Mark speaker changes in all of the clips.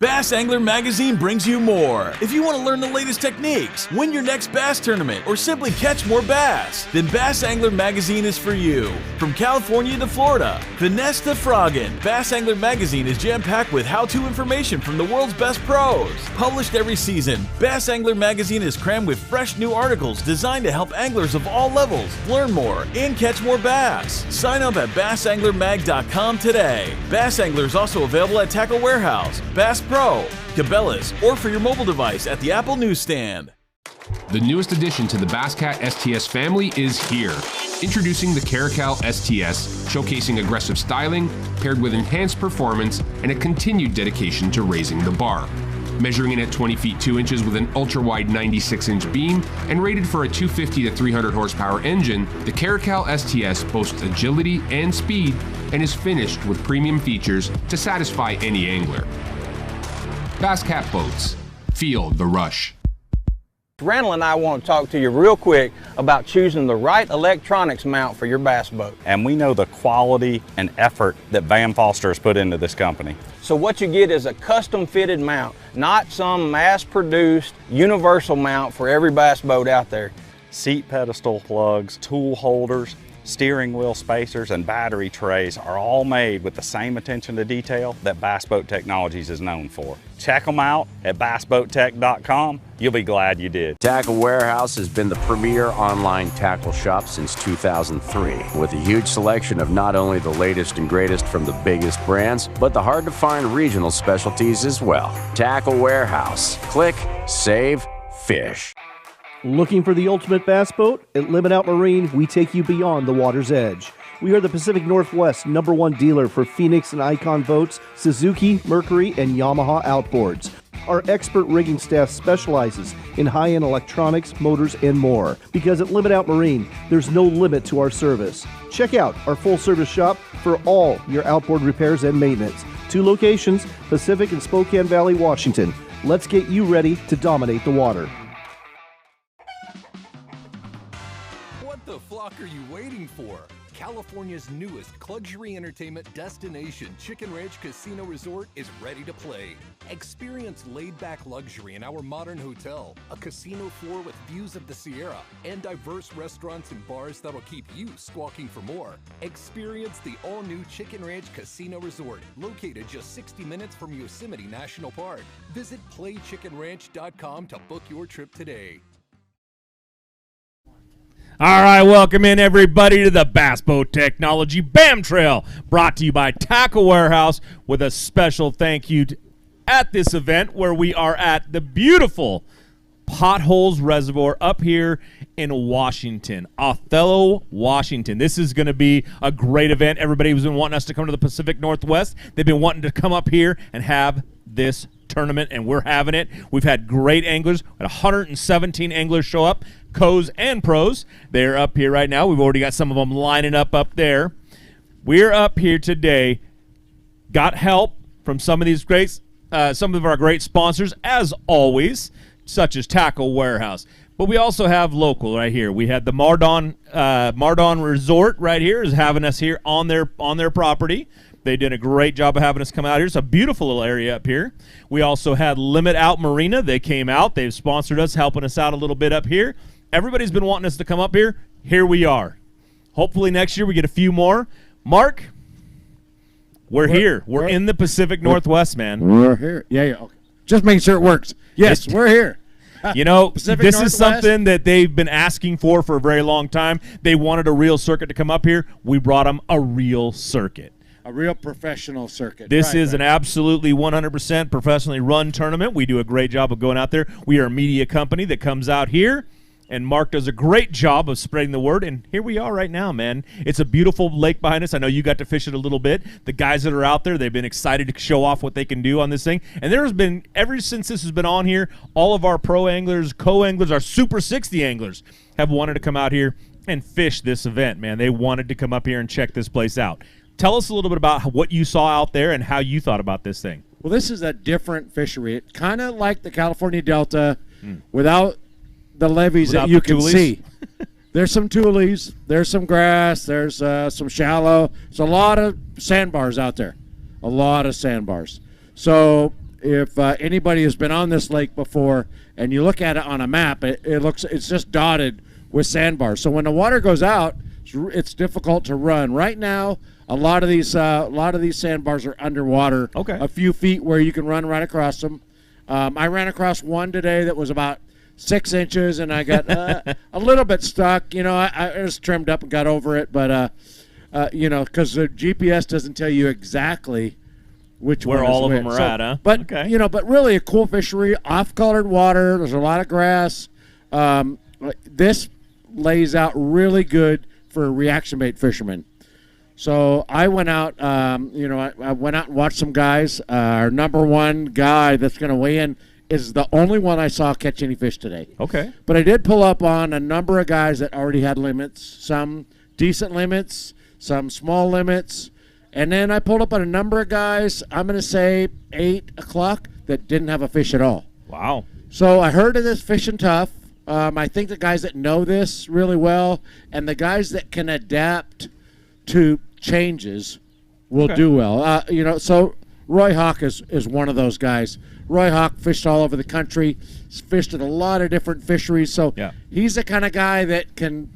Speaker 1: Bass Angler Magazine brings you more. If you want to learn the latest techniques, win your next bass tournament, or simply catch more bass, then Bass Angler Magazine is for you. From California to Florida, finesse to frogging, Bass Angler Magazine is jam-packed with how-to information from the world's best pros. Published every season, Bass Angler Magazine is crammed with fresh new articles designed to help anglers of all levels learn more and catch more bass. Sign up at bassanglermag.com today. Bass Angler is also available at Tackle Warehouse, Bass Pro, Cabela's, or for your mobile device at the Apple newsstand.
Speaker 2: The newest addition to the Basscat STS family is here. Introducing the Caracal STS, showcasing aggressive styling, paired with enhanced performance and a continued dedication to raising the bar. Measuring in at 20 feet 2 inches with an ultra-wide 96-inch beam and rated for a 250 to 300 horsepower engine, the Caracal STS boasts agility and speed and is finished with premium features to satisfy any angler. Basscat Boats. Feel the rush.
Speaker 3: Randall and I want to talk to you real quick about choosing the right electronics mount for your bass boat.
Speaker 4: And we know the quality and effort that Van Foster has put into this company.
Speaker 3: So what you get is a custom fitted mount, not some mass-produced universal mount for every bass boat out there.
Speaker 4: Seat pedestal plugs, tool holders, steering wheel spacers, and battery trays are all made with the same attention to detail that Bass Boat Technologies is known for. Check them out at bassboattech.com. You'll be glad you did.
Speaker 5: Tackle Warehouse has been the premier online tackle shop since 2003, with a huge selection of not only the latest and greatest from the biggest brands, but the hard-to-find regional specialties as well. Tackle Warehouse. Click, save, fish.
Speaker 6: Looking for the ultimate bass boat? At Limit Out Marine, we take you beyond the water's edge. We are the Pacific Northwest #1 dealer for Phoenix and Icon boats, Suzuki, Mercury, and Yamaha outboards. Our expert rigging staff specializes in high-end electronics, motors, and more. Because at Limit Out Marine, there's no limit to our service. Check out our full-service shop for all your outboard repairs and maintenance. 2 locations, Pacific and Spokane Valley, Washington. Let's get you ready to dominate the water.
Speaker 7: What the flock are you waiting for? California's newest luxury entertainment destination, Chicken Ranch Casino Resort, is ready to play. Experience laid-back luxury in our modern hotel, a casino floor with views of the Sierra, and diverse restaurants and bars that'll keep you squawking for more. Experience the all-new Chicken Ranch Casino Resort, located just 60 minutes from Yosemite National Park. Visit playchickenranch.com to book your trip today.
Speaker 8: All right, welcome in everybody to the Bass Boat Technology BAM Trail, brought to you by Tackle Warehouse, with a special thank you at this event where we are at the beautiful Potholes Reservoir up here in Washington, OTHELLO, Washington. This is going to be a great event. Everybody who's been wanting us to come to the Pacific Northwest, they've been wanting to come up here and have this tournament, and we're having it. We've had great anglers. We had 117 anglers show up, co's and pros. They're up here right now. We've already got some of them lining up there. We're up here today. Got help from some of these some of our great sponsors, as always, such as Tackle Warehouse. But we also have local right here. We had the Mardon Resort right here is having us here on their property. They did a great job of having us come out here. It's a beautiful little area up here. We also had Limit Out Marina. They came out. They've sponsored us, helping us out a little bit up here. Everybody's been wanting us to come up here. Here we are. Hopefully next year we get a few more. Mark, we're here. We're in the Pacific Northwest, man.
Speaker 9: We're here. Yeah. Okay. Just making sure it works. Yes, we're here.
Speaker 8: You know, this is something that they've been asking for a very long time. They wanted a real circuit to come up here. We brought them a real circuit.
Speaker 9: A real professional circuit.
Speaker 8: This is an absolutely 100% professionally run tournament. We do a great job of going out there. We are a media company that comes out here, and Mark does a great job of spreading the word, and here we are right now, man. It's a beautiful lake behind us. I know you got to fish it a little bit. The guys that are out there, they've been excited to show off what they can do on this thing, and there's been, ever since this has been on here, all of our pro anglers, co-anglers, our Super 60 anglers have wanted to come out here and fish this event, man. They wanted to come up here and check this place out. Tell us a little bit about what you saw out there and how you thought about this thing.
Speaker 9: Well, this is a different fishery. It's kind of like the California Delta without the levees that you can see. There's some tules, there's some grass, there's some shallow. There's a lot of sandbars out there, a lot of sandbars. So if anybody has been on this lake before and you look at it on a map, it's just dotted with sandbars. So when the water goes out, it's difficult to run. Right now, a lot of these sandbars are underwater, a few feet where you can run right across them. I ran across one today that was about 6 inches, and I got a little bit stuck. You know, I just trimmed up and got over it, but you know, because the GPS doesn't tell you exactly which
Speaker 8: where
Speaker 9: one
Speaker 8: all of
Speaker 9: is
Speaker 8: them are
Speaker 9: so,
Speaker 8: at, huh?
Speaker 9: But you know, but really a cool fishery, off-colored water. There's a lot of grass. This lays out really good for reaction bait fishermen. So I went out, you know, I went out and watched some guys. Our number one guy that's going to weigh in is the only one I saw catch any fish today.
Speaker 8: Okay.
Speaker 9: But I did pull up on a number of guys that already had limits, some decent limits, some small limits. And then I pulled up on a number of guys, I'm going to say 8 o'clock, that didn't have a fish at all.
Speaker 8: Wow.
Speaker 9: So I heard of this fishing tough. I think the guys that know this really well and the guys that can adapt to changes will do well. You know, so Roy Hawk is one of those guys. Roy Hawk fished all over the country. He's fished at a lot of different fisheries. So he's the kind of guy that can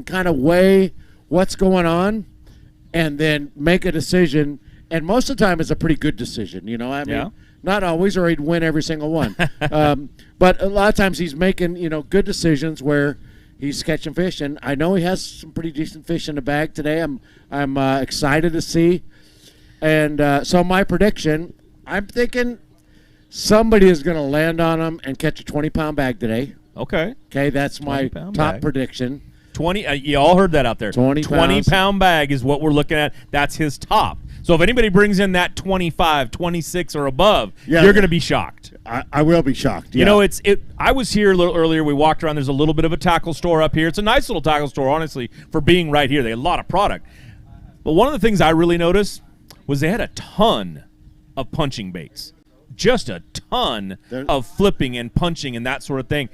Speaker 9: kind of weigh what's going on and then make a decision. And most of the time it's a pretty good decision. You know, I mean, not always, or he'd win every single one. But a lot of times he's making, you know, good decisions where he's catching fish. And I know he has some pretty decent fish in the bag today. I'm excited to see. And so my prediction, I'm thinking somebody is going to land on him and catch a 20-pound bag today.
Speaker 8: Okay,
Speaker 9: that's my top prediction.
Speaker 8: 20. You all heard that out there. 20-pound bag is what we're looking at. That's his top. So if anybody brings in that 25, 26 or above, you're going to be shocked.
Speaker 9: I will be shocked.
Speaker 8: You know, I was here a little earlier. We walked around. There's a little bit of a tackle store up here. It's a nice little tackle store, honestly, for being right here. They have a lot of product. But one of the things I really noticed was they had a ton of punching baits. Just a ton of flipping and punching and that sort of thing.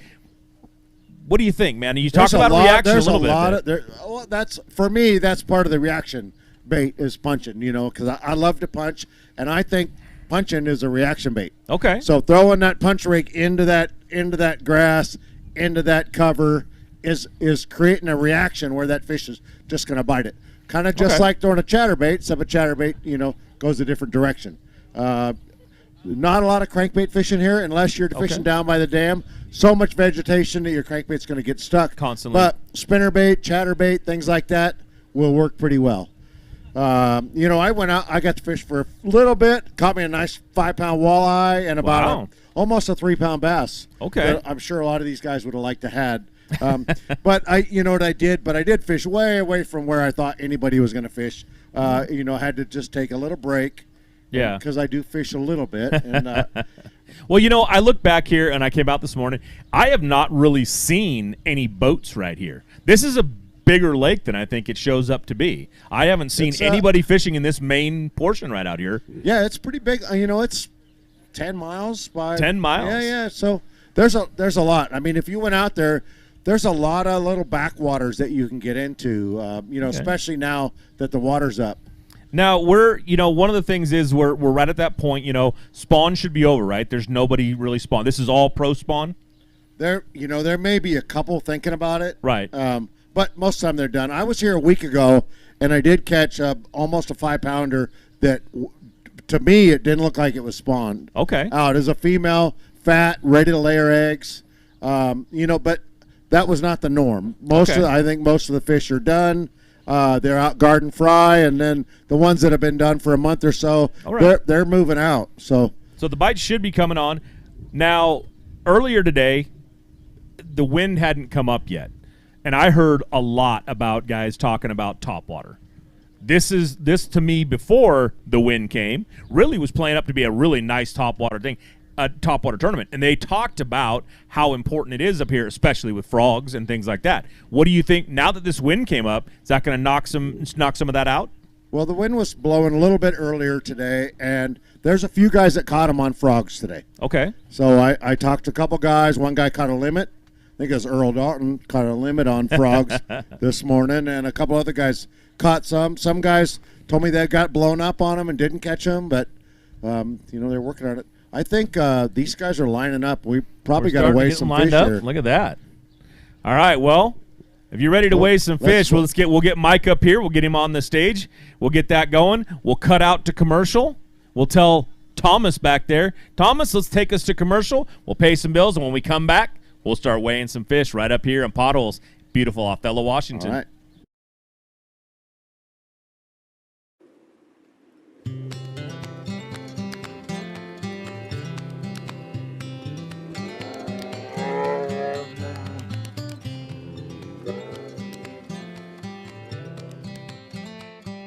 Speaker 8: What do you think, man? You talk about reaction a little bit.
Speaker 9: Well, that's, for me, that's part of the reaction bait is punching, you know, because I love to punch, and I think punching is a reaction bait.
Speaker 8: Okay.
Speaker 9: So throwing that punch rig into that grass, into that cover is creating a reaction where that fish is just going to bite it. Kind of just like throwing a chatterbait, except a chatterbait, you know, goes a different direction. Not a lot of crankbait fishing here unless you're fishing down by the dam. So much vegetation that your crankbait's going to get stuck
Speaker 8: constantly.
Speaker 9: But spinnerbait, chatterbait, things like that will work pretty well. You know, I went out, I got to fish for a little bit, caught me a nice 5-pound walleye and about almost a 3-pound bass.
Speaker 8: Okay.
Speaker 9: I'm sure a lot of these guys would have liked to had. But you know what I did? But I did fish way away from where I thought anybody was going to fish. You know, I had to just take a little break.
Speaker 8: Yeah.
Speaker 9: Because I do fish a little bit. And,
Speaker 8: well, you know, I look back here and I came out this morning. I have not really seen any boats right here. This is a bigger lake than I think it shows up to be. I haven't seen anybody fishing in this main portion right out here.
Speaker 9: Yeah, it's pretty big. You know, it's 10 miles by
Speaker 8: 10 miles.
Speaker 9: Yeah. So there's a lot. I mean, if you went out there, there's a lot of little backwaters that you can get into. You know, especially now that the water's up.
Speaker 8: Now one of the things is we're right at that point. You know, spawn should be over, right? There's nobody really spawn. This is all pro spawn.
Speaker 9: There may be a couple thinking about it,
Speaker 8: right?
Speaker 9: But most of the time they're done. I was here a week ago, and I did catch almost a 5-pounder that, to me, it didn't look like it was spawned.
Speaker 8: Okay.
Speaker 9: Out as a female, fat, ready to lay her eggs. You know, but that was not the norm. I think most of the fish are done. They're out garden fry, and then the ones that have been done for a month or so, they're moving out. So
Speaker 8: the bites should be coming on. Now, earlier today, the wind hadn't come up yet. And I heard a lot about guys talking about topwater. This to me, before the wind came, really was playing up to be a really nice topwater thing, a topwater tournament. And they talked about how important it is up here, especially with frogs and things like that. What do you think now that this wind came up? Is that going to knock some of that out?
Speaker 9: Well, the wind was blowing a little bit earlier today, and there's a few guys that caught them on frogs today.
Speaker 8: Okay.
Speaker 9: So I talked to a couple guys. One guy caught a limit. I think it was Earl Dalton caught a limit on frogs this morning, and a couple other guys caught some. Some guys told me they got blown up on them and didn't catch them, but you know, they're working on it. I think these guys are lining up. We probably
Speaker 8: We're
Speaker 9: got to
Speaker 8: starting
Speaker 9: weigh
Speaker 8: get
Speaker 9: some
Speaker 8: lined
Speaker 9: fish
Speaker 8: up.
Speaker 9: here.
Speaker 8: Look at that. All right, well, if you're ready to weigh some fish, we'll get Mike up here. We'll get him on the stage. We'll get that going. We'll cut out to commercial. We'll tell Thomas back there, Thomas, let's take us to commercial. We'll pay some bills, and when we come back, we'll start weighing some fish right up here in Potholes. Beautiful Othello, Washington.
Speaker 9: All right.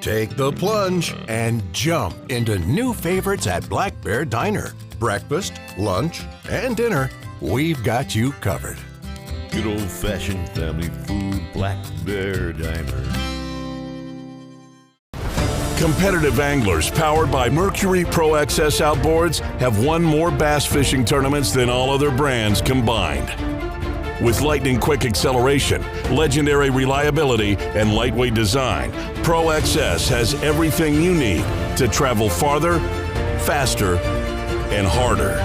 Speaker 10: Take the plunge and jump into new favorites at Black Bear Diner. Breakfast, lunch, and dinner, we've got you covered.
Speaker 11: Good old-fashioned family food, Black Bear Diner.
Speaker 1: Competitive anglers powered by Mercury Pro XS outboards have won more bass fishing tournaments than all other brands combined. With lightning-quick acceleration, legendary reliability, and lightweight design, Pro XS has everything you need to travel farther, faster, and harder.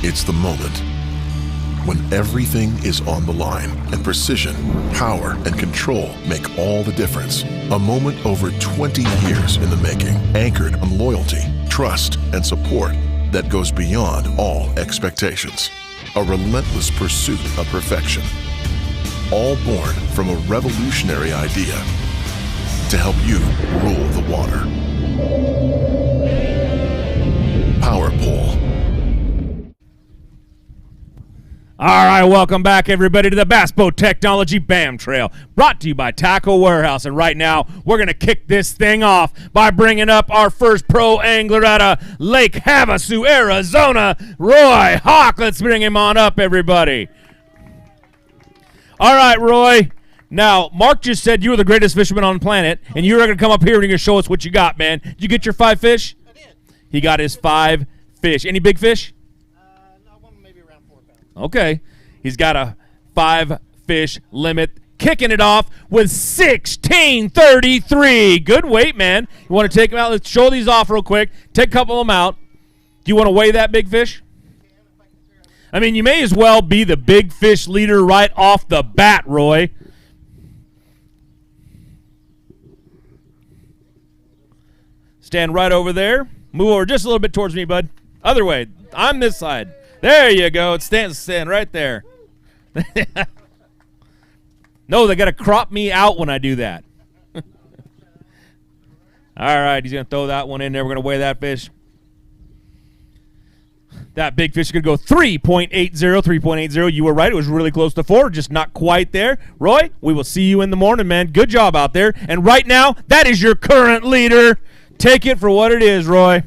Speaker 12: It's the moment when everything is on the line and precision, power, and control make all the difference. A moment over 20 years in the making, anchored on loyalty, trust, and support that goes beyond all expectations. A relentless pursuit of perfection. All born from a revolutionary idea to help you rule the water. Power Pole.
Speaker 8: All right, welcome back, everybody, to the Bass Boat Technology BAM Trail, brought to you by Tackle Warehouse. And right now, we're going to kick this thing off by bringing up our first pro angler out of Lake Havasu, Arizona, Roy Hawk. Let's bring him on up, everybody. All right, Roy. Now, Mark just said you were the greatest fisherman on the planet, and you were going to come up here and you're going to show us what you got, man. Did you get your 5 fish? I did. He got his 5 fish. Any big fish? Okay, he's got a 5 fish limit, kicking it off with 1633. Good weight, man. You want to take them out? Let's show these off real quick. Take a couple of them out. Do you want to weigh that big fish? I mean, you may as well be the big fish leader right off the bat, Roy. Stand right over there. Move over just a little bit towards me, bud. Other way. I'm this side. There you go. It stand right there. No, they got to crop me out when I do that. All right, he's going to throw that one in there. We're going to weigh that fish. That big fish is going to go 3.80, 3.80. You were right. It was really close to 4, just not quite there. Roy, we will see you in the morning, man. Good job out there. And right now, that is your current leader. Take it for what it is, Roy.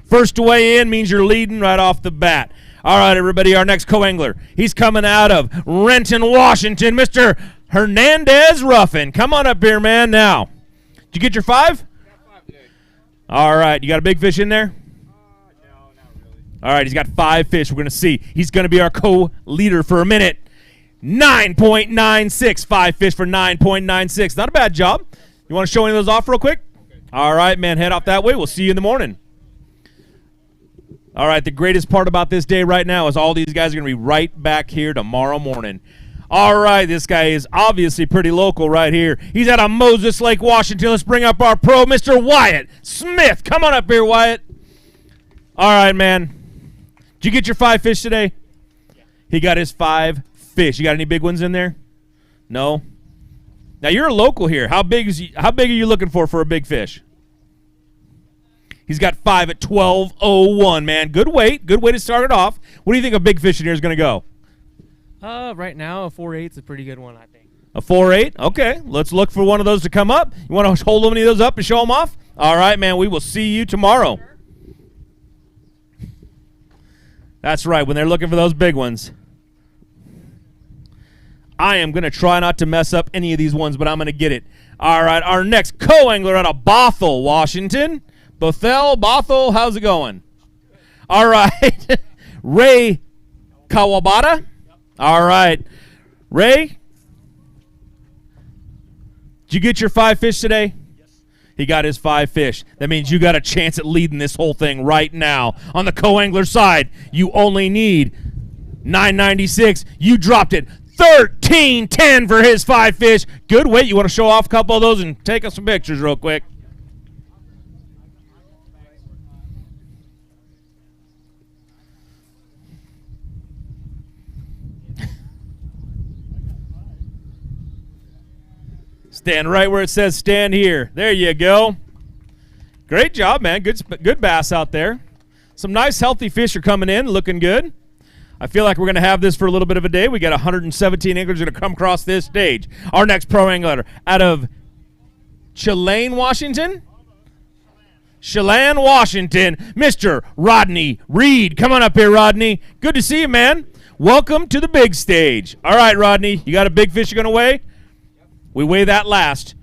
Speaker 8: First to weigh in means you're leading right off the bat. All right, everybody, our next co-angler. He's coming out of Renton, Washington, Mr. Hernandez Ruffin. Come on up here, man, now. Did you get your 5? Got 5 today. All right, you got a big fish in there? No, not really. All right, he's got 5 fish. We're going to see. He's going to be our co-leader for a minute. 9.96. 5 fish for 9.96. Not a bad job. You want to show any of those off real quick? Okay. All right, man, head off that way. We'll see you in the morning. All right, the greatest part about this day right now is all these guys are going to be right back here tomorrow morning. All right, this guy is obviously pretty local right here. He's out of Moses Lake, Washington. Let's bring up our pro, Mr. Wyatt Smith. Come on up here, Wyatt. All right, man. Did you get your 5 fish today? Yeah. He got his 5 fish. You got any big ones in there? No? Now, you're a local here. How big are you looking for a big fish? He's got 5 at 12.01, man. Good weight. Good way to start it off. What do you think a big fish in here is going to go?
Speaker 13: Right now, a 4.8 is a pretty good one, I think.
Speaker 8: A 4.8? Okay. Let's look for one of those to come up. You want to hold any of those up and show them off? All right, man. We will see you tomorrow. That's right. When they're looking for those big ones. I am going to try not to mess up any of these ones, but I'm going to get it. All right. Our next co-angler out of Bothell, Washington. Bothell, how's it going? All right. Ray Kawabata. All right. Ray, did you get your 5 fish today? He got his 5 fish. That means you got a chance at leading this whole thing right now. On the co-angler side, you only need $9.96. You dropped it $13.10 for his 5 fish. Good weight. You want to show off a couple of those and take us some pictures real quick. Stand right where it says stand here. There you go. Great job, man. Good bass out there. Some nice, healthy fish are coming in, looking good. I feel like we're going to have this for a little bit of a day. We got 117 anglers going to come across this stage. Our next pro angler out of Chelan, Washington, Mr. Rodney Reed. Come on up here, Rodney. Good to see you, man. Welcome to the big stage. All right, Rodney, you got a big fish you're going to weigh? We weigh that last.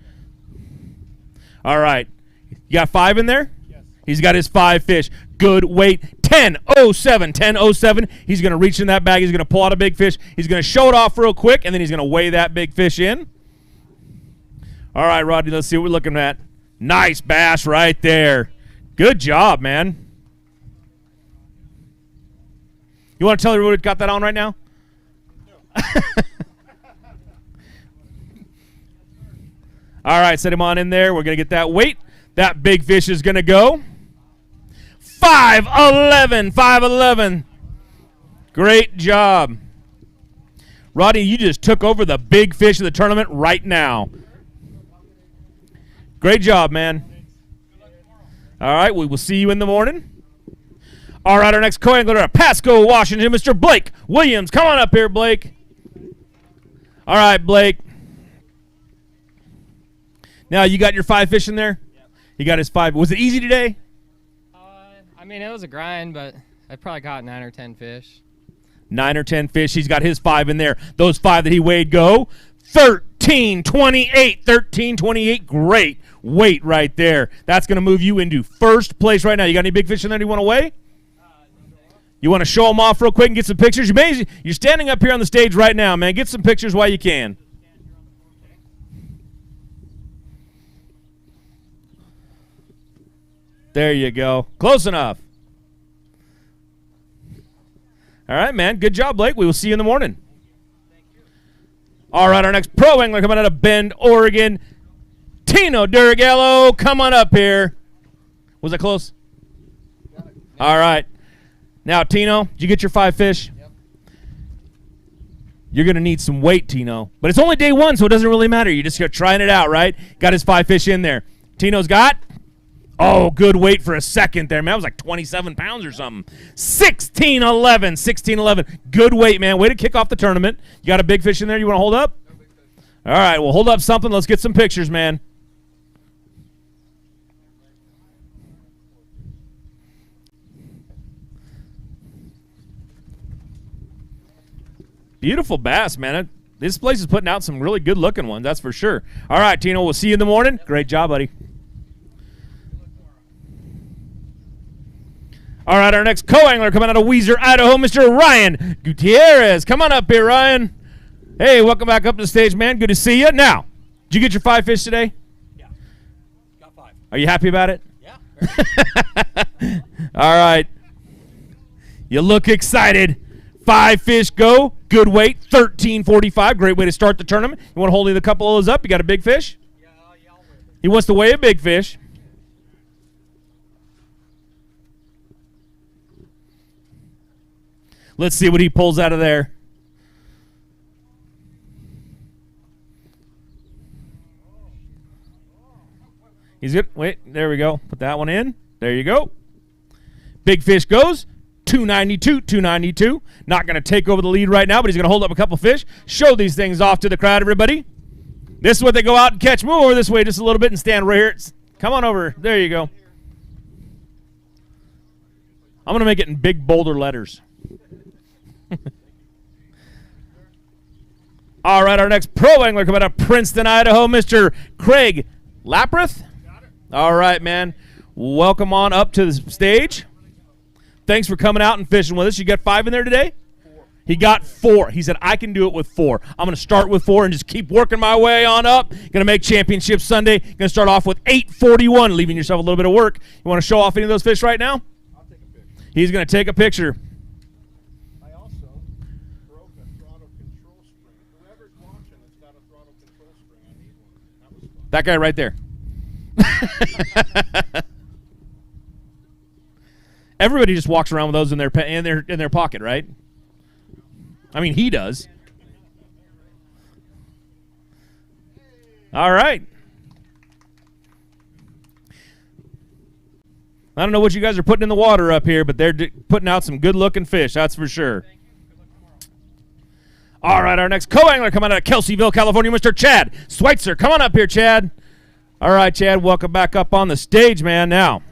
Speaker 8: All right. You got 5 in there? Yes. He's got his 5 fish. Good weight. 10.07. He's going to reach in that bag. He's going to pull out a big fish. He's going to show it off real quick, and then he's going to weigh that big fish in. All right, Rodney, let's see what we're looking at. Nice bass right there. Good job, man. You want to tell everybody what got that on right now? No. All right, set him on in there. We're going to get that weight. That big fish is going to go. 5'11". Great job. Rodney, you just took over the big fish of the tournament right now. Great job, man. All right, we will see you in the morning. All right, our next co-angler out of Pasco, Washington, Mr. Blake Williams. Come on up here, Blake. All right, Blake. Now, you got your 5 fish in there? Yep. He got his 5. Was it easy today?
Speaker 13: I mean, it was a grind, but I probably caught 9 or 10 fish.
Speaker 8: 9 or 10 fish. He's got his 5 in there. Those 5 that he weighed go. 13.28. Great weight right there. That's going to move you into first place right now. You got any big fish in there you want to weigh? You want to show them off real quick and get some pictures? You're standing up here on the stage right now, man. Get some pictures while you can. There you go. Close enough. All right, man. Good job, Blake. We will see you in the morning. All right, our next pro angler coming out of Bend, Oregon, Tino Durigello. Come on up here. Was that close? All right. Now, Tino, did you get your 5 fish? Yep. You're going to need some weight, Tino. But it's only day 1, so it doesn't really matter. You're just trying it out, right? Got his 5 fish in there. Tino's got... Oh, good weight for a second there, man. That was like 27 pounds or something. 16.11. Good weight, man. Way to kick off the tournament. You got a big fish in there you want to hold up? No big fish. All right, well, hold up something. Let's get some pictures, man. Beautiful bass, man. This place is putting out some really good-looking ones, that's for sure. All right, Tino, we'll see you in the morning. Great job, buddy. All right, our next co-angler coming out of Weiser, Idaho, Mr. Ryan Gutierrez. Come on up here, Ryan. Hey, welcome back up to the stage, man. Good to see you. Now, did you get your 5 fish today?
Speaker 14: Yeah, got 5.
Speaker 8: Are you happy about it?
Speaker 14: Yeah.
Speaker 8: All right. You look excited. 5 fish go. Good weight, 13.45. Great way to start the tournament. You want to hold either couple of those up? You got a big fish?
Speaker 14: Yeah, I'll weigh it.
Speaker 8: He wants to weigh a big fish. Let's see what he pulls out of there. He's good. Wait, there we go. Put that one in. There you go. Big fish goes. 292. Not going to take over the lead right now, but he's going to hold up a couple fish. Show these things off to the crowd, everybody. This is what they go out and catch. Move over this way just a little bit and stand right here. Come on over. There you go. I'm going to make it in big, bolder letters. All right, our next pro angler coming out of Princeton, Idaho, Mr. Craig Lapreth. All right, man. Welcome on up to the stage. Thanks for coming out and fishing with us. You got 5 in there today? He got 4. He said, I can do it with 4. I'm going to start with 4 and just keep working my way on up. Going to make Championship Sunday. Going to start off with 841, leaving yourself a little bit of work. You want to show off any of those fish right now?
Speaker 14: I'll take a picture.
Speaker 8: He's going to take a picture.
Speaker 14: I also broke a throttle control spring. Whoever's watching that's got a throttle control spring, I need one. That was fun.
Speaker 8: That guy right there. Everybody just walks around with those in their pocket, right? I mean, he does. All right. I don't know what you guys are putting in the water up here, but they're putting out some good-looking fish, that's for sure. All right, our next co-angler coming out of Kelseyville, California, Mr. Chad Schweitzer. Come on up here, Chad. All right, Chad, welcome back up on the stage, man. Now,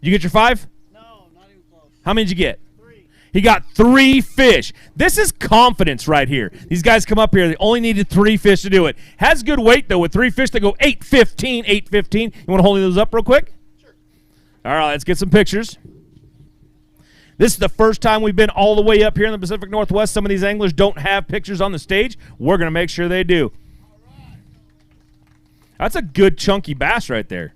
Speaker 8: you get your 5?
Speaker 14: No, not even close.
Speaker 8: How many did you get?
Speaker 14: 3.
Speaker 8: He got 3 fish. This is confidence right here. These guys come up here. They only needed 3 fish to do it. Has good weight, though. With 3 fish, they go 815, 815. You want to hold those up real quick?
Speaker 14: Sure.
Speaker 8: All right, let's get some pictures. This is the first time we've been all the way up here in the Pacific Northwest. Some of these anglers don't have pictures on the stage. We're going to make sure they do. That's a good chunky bass right there.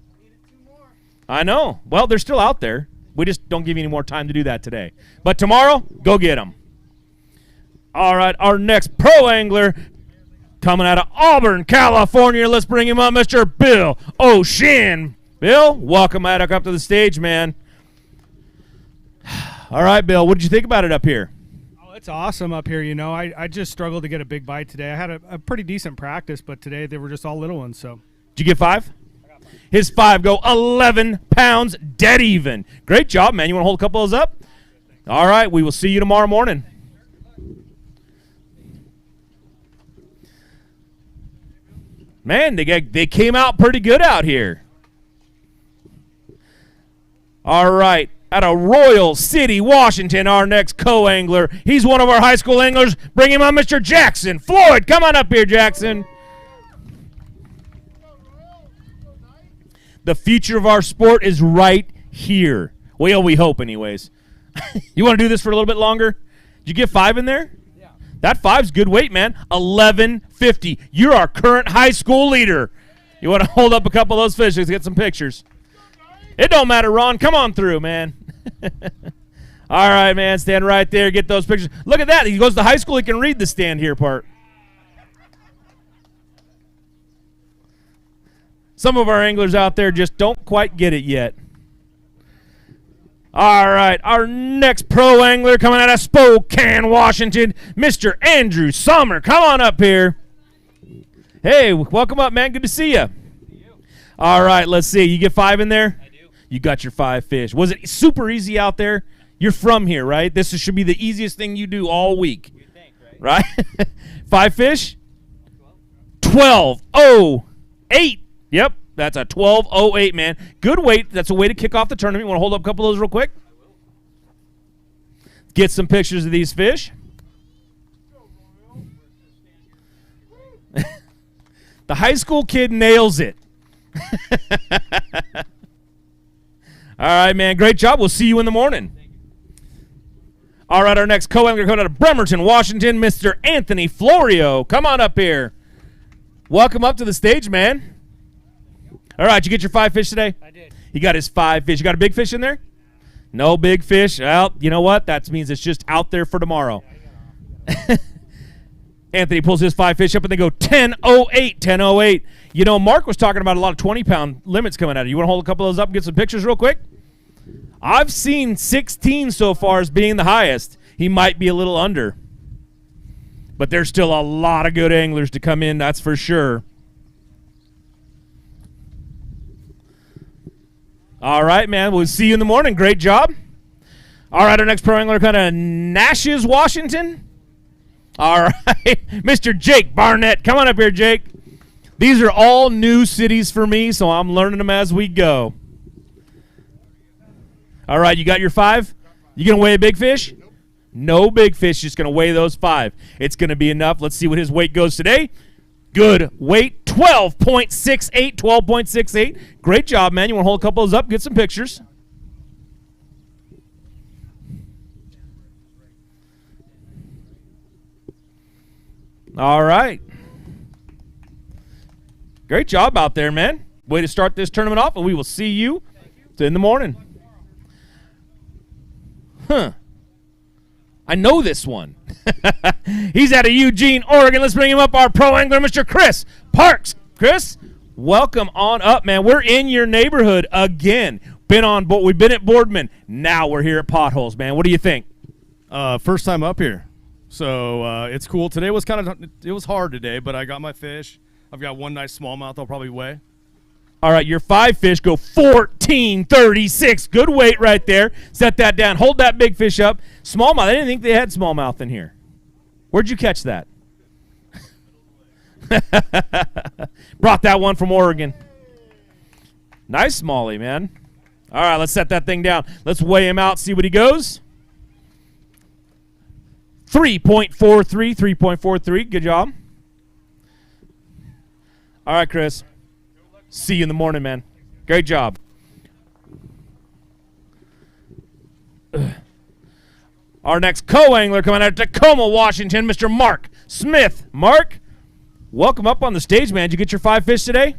Speaker 8: I know. Well, they're still out there. We just don't give you any more time to do that today. But tomorrow, go get them. All right, our next pro angler coming out of Auburn, California. Let's bring him up, Mr. Bill O'Shin. Bill, welcome back up to the stage, man. All right, Bill, what did you think about it up here?
Speaker 14: Oh, it's awesome up here. You know, I just struggled to get a big bite today. I had a pretty decent practice, but today they were just all little ones. So.
Speaker 8: Did you get 5? His 5 go 11 pounds, dead even. Great job, man. You want to hold a couple of those up? All right, we will see you tomorrow morning. Man, they came out pretty good out here. All right, out of Royal City, Washington, our next co-angler. He's one of our high school anglers. Bring him on, Mr. Jackson Floyd. Come on up here, Jackson. The future of our sport is right here. Well, we hope anyways. You want to do this for a little bit longer? Did you get 5 in there?
Speaker 14: Yeah.
Speaker 8: That 5's good weight, man. 1150. You're our current high school leader. You want to hold up a couple of those fish? Let's get some pictures. It don't matter, Ron. Come on through, man. All right, man. Stand right there. Get those pictures. Look at that. He goes to high school. He can read the stand here part. Some of our anglers out there just don't quite get it yet. All right, our next pro angler coming out of Spokane, Washington, Mr. Andrew Sommer. Come on up here. Hey, welcome up, man. Good to see you. All right, let's see. You get 5 in there?
Speaker 14: I do.
Speaker 8: You got your 5 fish. Was it super easy out there? You're from here, right? This should be the easiest thing you do all week.
Speaker 14: You think, right?
Speaker 8: Right? 5 fish? 12:08. Yep, that's a 12:08, man. Good weight. That's a way to kick off the tournament. You want to hold up a couple of those real quick?
Speaker 14: I will.
Speaker 8: Get some pictures of these fish. The high school kid nails it. All right, man. Great job. We'll see you in the morning. All right, our next co-angler coming out of Bremerton, Washington, Mr. Anthony Florio. Come on up here. Welcome up to the stage, man. All right, you get your 5 fish today?
Speaker 14: I did.
Speaker 8: He got his 5 fish. You got a big fish in there? No big fish. Well, you know what? That means it's just out there for tomorrow. Anthony pulls his 5 fish up, and they go 10:08, 10:08. You know, Mark was talking about a lot of 20-pound limits coming out of you. You want to hold a couple of those up and get some pictures real quick? I've seen 16 so far as being the highest. He might be a little under. But there's still a lot of good anglers to come in, that's for sure. All right, man. We'll see you in the morning. Great job. All right, our next pro angler kind of Natchez, Washington. All right, Mr. Jake Barnett. Come on up here, Jake. These are all new cities for me, so I'm learning them as we go. All right, you got your 5? You going to weigh a big fish? Nope. No big fish, just going to weigh those 5. It's going to be enough. Let's see what his weight goes today. Good weight, 12.68, 12.68. Great job, man. You want to hold a couple of those up, get some pictures. All right. Great job out there, man. Way to start this tournament off, and we will see you in the morning. Huh. I know this one. He's out of Eugene, Oregon. Let's bring him up, our pro angler, Mr. Chris Parks. Chris, welcome on up, man. We're in your neighborhood again. We've been at Boardman. Now we're here at Potholes, man. What do you think?
Speaker 15: First time up here, so it's cool. Today was it was hard today, but I got my fish. I've got one nice smallmouth I'll probably weigh.
Speaker 8: All right, your 5 fish go 14.36. Good weight right there. Set that down. Hold that big fish up. Smallmouth. I didn't think they had smallmouth in here. Where'd you catch that? Brought that one from Oregon. Nice smallie, man. All right, let's set that thing down. Let's weigh him out, see what he goes. 3.43, 3.43. Good job. All right, Chris. See you in the morning, man. Great job. Our next co-angler coming out of Tacoma, Washington, Mr. Mark Smith. Mark, welcome up on the stage, man. Did you get your 5 fish today?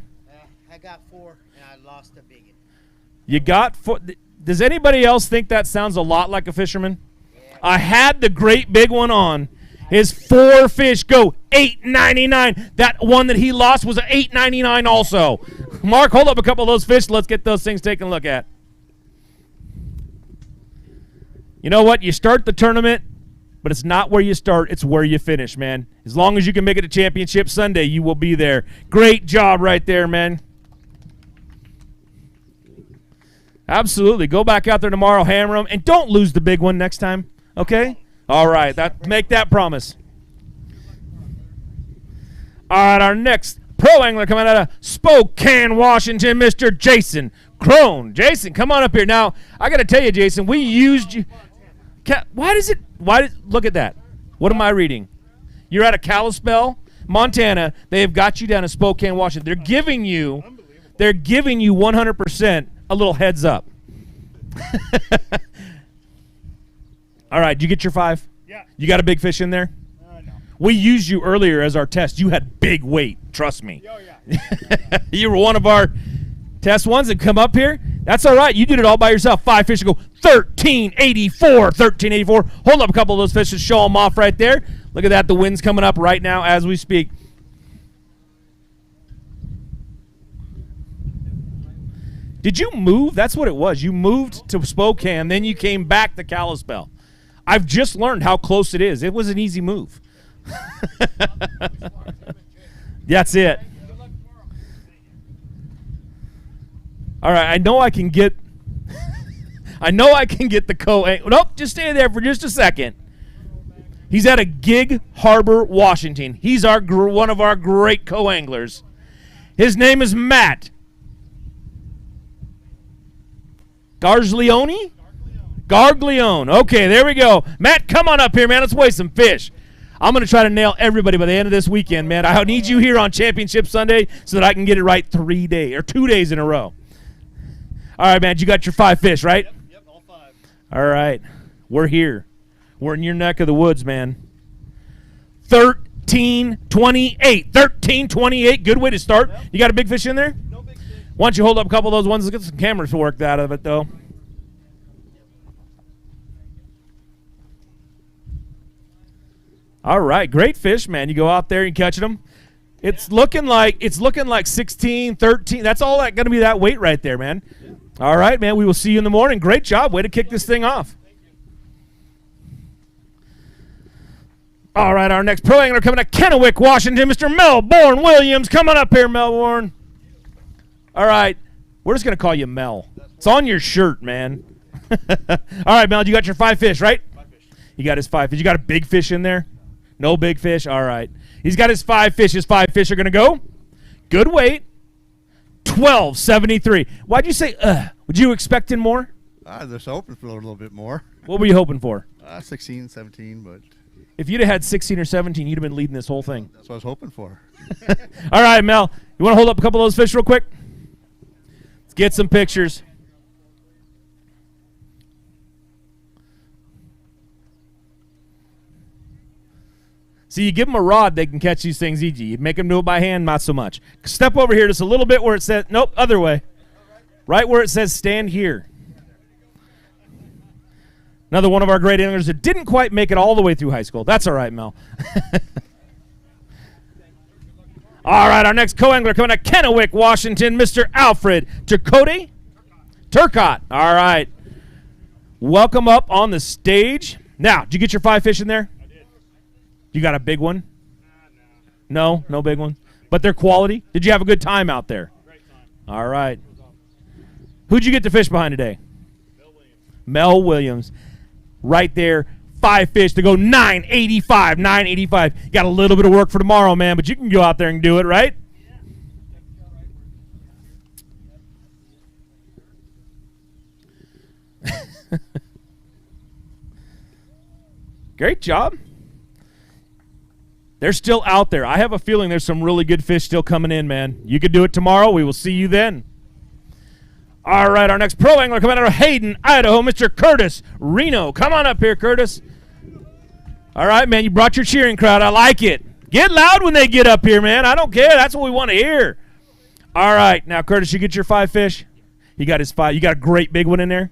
Speaker 16: I got 4, and I lost a biggin.
Speaker 8: You got 4. Does anybody else think that sounds a lot like a fisherman? Yeah. I had the great big one on. His 4 fish go $8.99. That one that he lost was $8.99 also. Mark, hold up a couple of those fish. Let's get those things taken a look at. You know what? You start the tournament, but it's not where you start. It's where you finish, man. As long as you can make it to Championship Sunday, you will be there. Great job right there, man. Absolutely. Go back out there tomorrow, hammer them, and don't lose the big one next time, okay? All right, make that promise. All right, our next pro angler coming out of Spokane, Washington, Mr. Jason Crone. Jason, come on up here. Now, I got to tell you, Jason, we used you. Look at that. What am I reading? You're at a Kalispell, Montana. They have got you down in Spokane, Washington. They're giving you 100% a little heads up. All right, did you get your 5?
Speaker 14: Yeah.
Speaker 8: You got a big fish in there?
Speaker 14: No.
Speaker 8: We used you earlier as our test. You had big weight, trust me.
Speaker 14: Oh, yeah.
Speaker 8: You were one of our test ones that come up here. That's all right. You did it all by yourself. 5 fish go 13.84. 13.84. Hold up a couple of those fish to show them off right there. Look at that. The wind's coming up right now as we speak. Did you move? That's what it was. You moved to Spokane, then you came back to Kalispell. I've just learned how close it is. It was an easy move. That's it. All right, I know I can get the co-angler. Nope, just stay there for just a second. He's out of Gig Harbor, Washington. He's one of our great co-anglers. His name is Matt Garglione? Garglione. Okay, there we go. Matt, come on up here, man. Let's weigh some fish. I'm going to try to nail everybody by the end of this weekend, man. I need you here on Championship Sunday so that I can get it right 2 days in a row. All right, man. You got your 5 fish, right?
Speaker 14: Yep, all 5.
Speaker 8: All right. We're here. We're in your neck of the woods, man. 13.28. 13.28. Good way to start. Yep. You got a big fish in there?
Speaker 14: No big fish.
Speaker 8: Why don't you hold up a couple of those ones? Let's get some cameras to work out of it, though. All right, great fish, man. You go out there and catch them. It's looking like 16, 13. That's all that going to be that weight right there, man. All right, man. We will see you in the morning. Great job. Way to kick this thing off. All right, our next pro angler coming to Kennewick, Washington, Mr. Melbourne Williams. Come on up here, Melbourne. All right, we're just going to call you Mel. It's on your shirt, man. All right, Mel, you got your 5 fish, right?
Speaker 14: 5 fish.
Speaker 8: You got his 5 fish. You got a big fish in there? No big fish? All right. He's got his 5 fish. His 5 fish are going to go. Good weight. 12.73. Why'd you say, Would you expecting more?
Speaker 17: I was hoping for a little bit more.
Speaker 8: What were you hoping for?
Speaker 17: 16, 17, but...
Speaker 8: If you'd have had 16 or 17, you'd have been leading this whole thing.
Speaker 17: That's what I was hoping for.
Speaker 8: All right, Mel. You want to hold up a couple of those fish real quick? Let's get some pictures. See, you give them a rod, they can catch these things easy. You make them do it by hand, not so much. Step over here just a little bit where it says, nope, other way. Right where it says stand here. Another one of our great anglers that didn't quite make it all the way through high school. That's all right, Mel. All right, our next co-angler coming to Kennewick, Washington, Mr. Alfred Turcotte. Turcotte. All right. Welcome up on the stage. Now, did you get your 5 fish in there? I did. You got a big one? No, no big one. But they're quality? Did you have a good time out there? Great time. All right. Who'd you get to fish behind today? Mel Williams. Right there. 5 fish to go 985. 985. Got a little bit of work for tomorrow, man, but you can go out there and do it, right? Great job. They're still out there. I have a feeling there's some really good fish still coming in, man. You could do it tomorrow. We will see you then. All right, our next pro angler coming out of Hayden, Idaho, Mr. Curtis Reno. Come on up here, Curtis. All right, man, you brought your cheering crowd. I like it. Get loud when they get up here, man. I don't care. That's what we want to hear. All right, now, Curtis, you get your 5 fish? He got his 5. You got a great big one in there?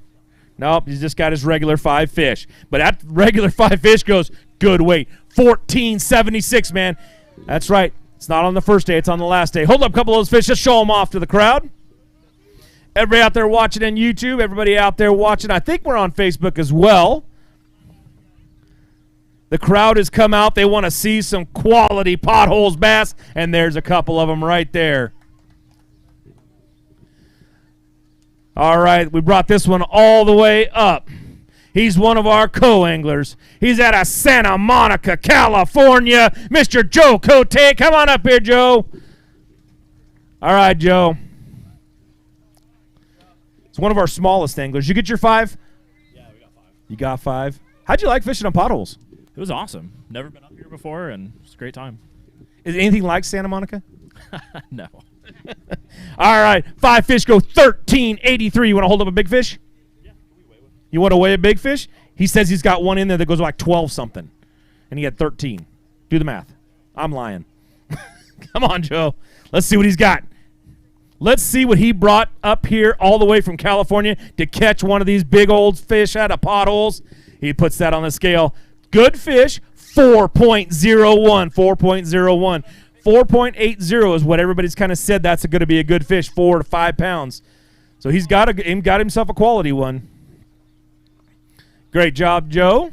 Speaker 8: Nope, he's just got his regular 5 fish. But that regular 5 fish goes good weight. 1476, man. That's right. It's not on the first day. It's on the last day. Hold up a couple of those fish. Just show them off to the crowd. Everybody out there watching on YouTube, everybody out there watching. I think we're on Facebook as well. The crowd has come out. They want to see some quality potholes bass, and there's a couple of them right there. All right, we brought this one all the way up. He's one of our co-anglers. He's out of Santa Monica, California. Mr. Joe Cote. Come on up here, Joe. All right, Joe. It's one of our smallest anglers. You get your 5?
Speaker 18: Yeah, we got 5.
Speaker 8: You got 5. How'd you like fishing on potholes?
Speaker 18: It was awesome. Never been up here before, and it was a great time.
Speaker 8: Is it anything like Santa Monica?
Speaker 18: No.
Speaker 8: All right, 5 fish go 1383. You want to hold up a big fish? Yeah, we weigh one. You want to weigh a big fish? He says he's got one in there that goes like 12 something, and he had 13. Do the math. I'm lying. Come on, Joe. Let's see what he's got. Let's see what he brought up here all the way from California to catch one of these big old fish out of potholes. He puts that on the scale. Good fish, 4.01. 4.01. 4.80 is what everybody's kind of said that's going to be a good fish, 4 to 5 pounds. So he's got himself a quality one. Great job, Joe.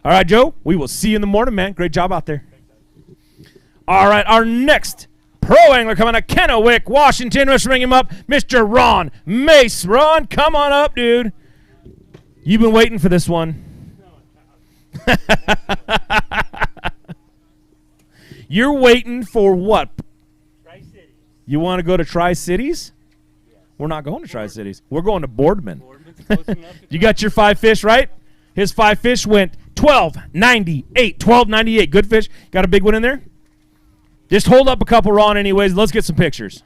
Speaker 8: All right, Joe, we will see you in the morning, man. Great job out there. All right, our next pro angler coming to Kennewick, Washington. Let's bring him up, Mr. Ron Mace. Ron, come on up, dude. You've been waiting for this one. You're waiting for what?
Speaker 18: Tri-Cities.
Speaker 8: You want to go to Tri-Cities? Yeah. We're not going to Tri-Cities. We're going to Boardman. You got your 5 fish, right? His 5 fish went 12.98. 12.98. Good fish. Got a big one in there? Just hold up a couple, Ron, anyways. Let's get some pictures.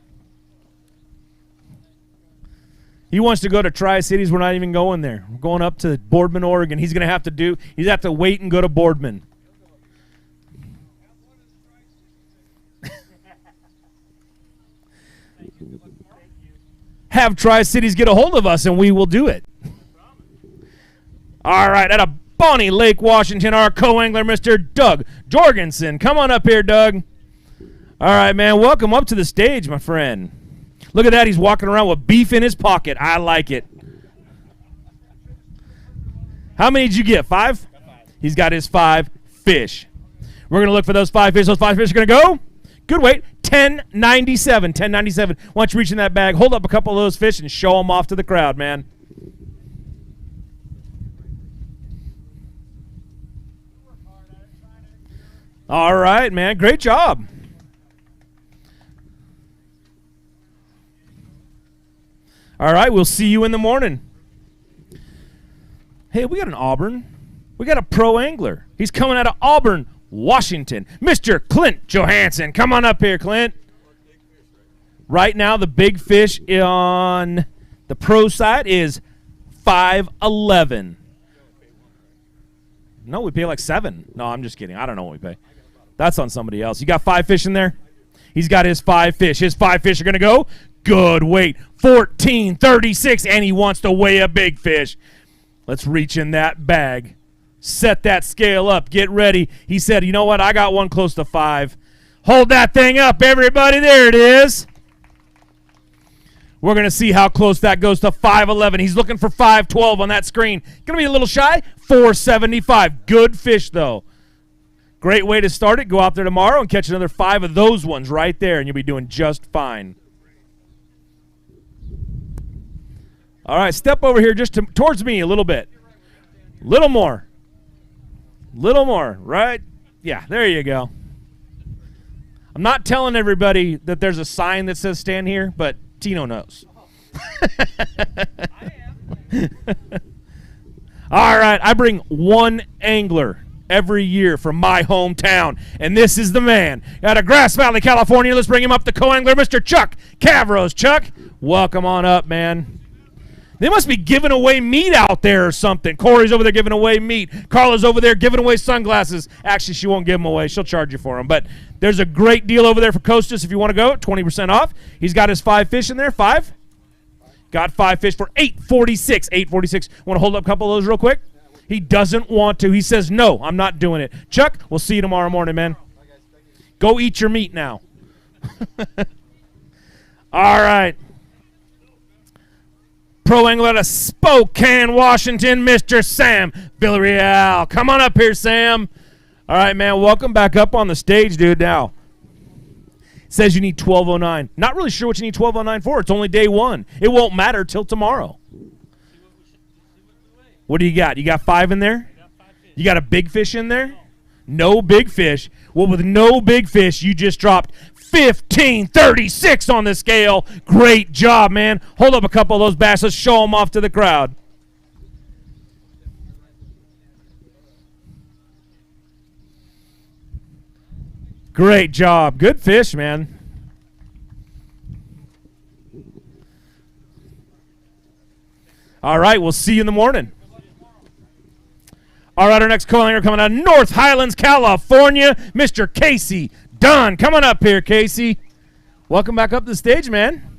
Speaker 8: He wants to go to Tri-Cities. We're not even going there. We're going up to Boardman, Oregon. He's going to have to wait and go to Boardman. Have Tri-Cities get a hold of us, and we will do it. All right, at a Bonnie Lake, Washington, our co-angler, Mr. Doug Jorgensen. Come on up here, Doug. All right, man, welcome up to the stage, my friend. Look at that. He's walking around with beef in his pocket. I like it. How many did you get? 5? He's got his 5 fish. We're going to look for those 5 fish. Those 5 fish are going to go. Good weight. 10.97. 10.97. Why don't you reach in that bag, hold up a couple of those fish, and show them off to the crowd, man. All right, man. Great job. All right, we'll see you in the morning. Hey, we got an Auburn. We got a pro angler. He's coming out of Auburn, Washington. Mr. Clint Johansson. Come on up here, Clint. Right now, the big fish on the pro side is 5.11. No, we pay like 7. No, I'm just kidding. I don't know what we pay. That's on somebody else. You got 5 fish in there? He's got his 5 fish. His 5 fish are going to go. Good weight. 14.36, and he wants to weigh a big fish. Let's reach in that bag. Set that scale up. Get ready. He said, you know what? I got one close to 5. Hold that thing up, everybody. There it is. We're going to see how close that goes to 5.11. He's looking for 5.12 on that screen. Going to be a little shy. 4.75. Good fish, though. Great way to start it. Go out there tomorrow and catch another 5 of those ones right there, and you'll be doing just fine. All right, step over here just towards me a little bit. Little more. Little more, right? Yeah, there you go. I'm not telling everybody that there's a sign that says stand here, but Tino knows. All right, I bring one angler every year from my hometown, and this is the man. Out of Grass Valley, California, let's bring him up, the co-angler, Mr. Chuck Cavros. Chuck, welcome on up, man. They must be giving away meat out there or something. Corey's over there giving away meat. Carla's over there giving away sunglasses. Actually, she won't give them away. She'll charge you for them. But there's a great deal over there for Costas if you want to go, 20% off. He's got his 5 fish in there. 5? Got 5 fish for $8.46. $8.46. Want to hold up a couple of those real quick? He doesn't want to. He says, no, I'm not doing it. Chuck, we'll see you tomorrow morning, man. Go eat your meat now. All right. Pro angler out of Spokane, Washington, Mr. Sam Villarreal. Come on up here, Sam. All right, man, welcome back up on the stage, dude. Now, it says you need 12.09. Not really sure what you need 12.09 for. It's only day 1. It won't matter till tomorrow. What do you got? You got 5 in there? You got a big fish in there? No big fish. Well, with no big fish, you just dropped 15.36 on the scale. Great job, man. Hold up a couple of those bass. Let's show them off to the crowd. Great job. Good fish, man. All right, we'll see you in the morning. All right, our next co-angler coming out of North Highlands, California, Mr. Casey Dunn. Come on up here, Casey. Welcome back up to the stage, man.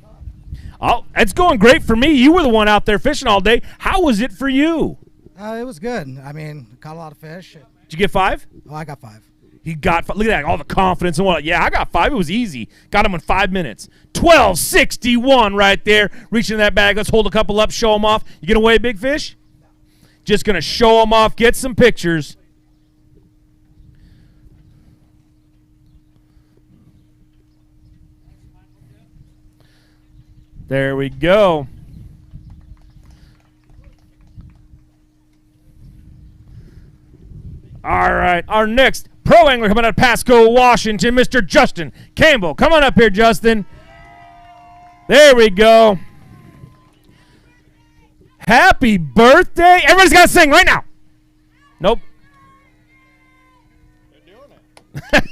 Speaker 8: Oh, it's going great for me. You were the one out there fishing all day. How was it for you?
Speaker 19: It was good. I mean, caught a lot of fish.
Speaker 8: Did you get 5?
Speaker 19: Oh, I got 5.
Speaker 8: He got 5. Look at that, all the confidence and what. Yeah, I got 5. It was easy. Got him in 5 minutes. 12.61 right there. Reaching that bag. Let's hold a couple up, show them off. You gonna weigh a big fish? Just going to show them off, get some pictures. There we go. All right, our next pro angler coming out of Pasco, Washington, Mr. Justin Campbell. Come on up here, Justin. There we go. Happy birthday. Everybody's got to sing right now. Nope. All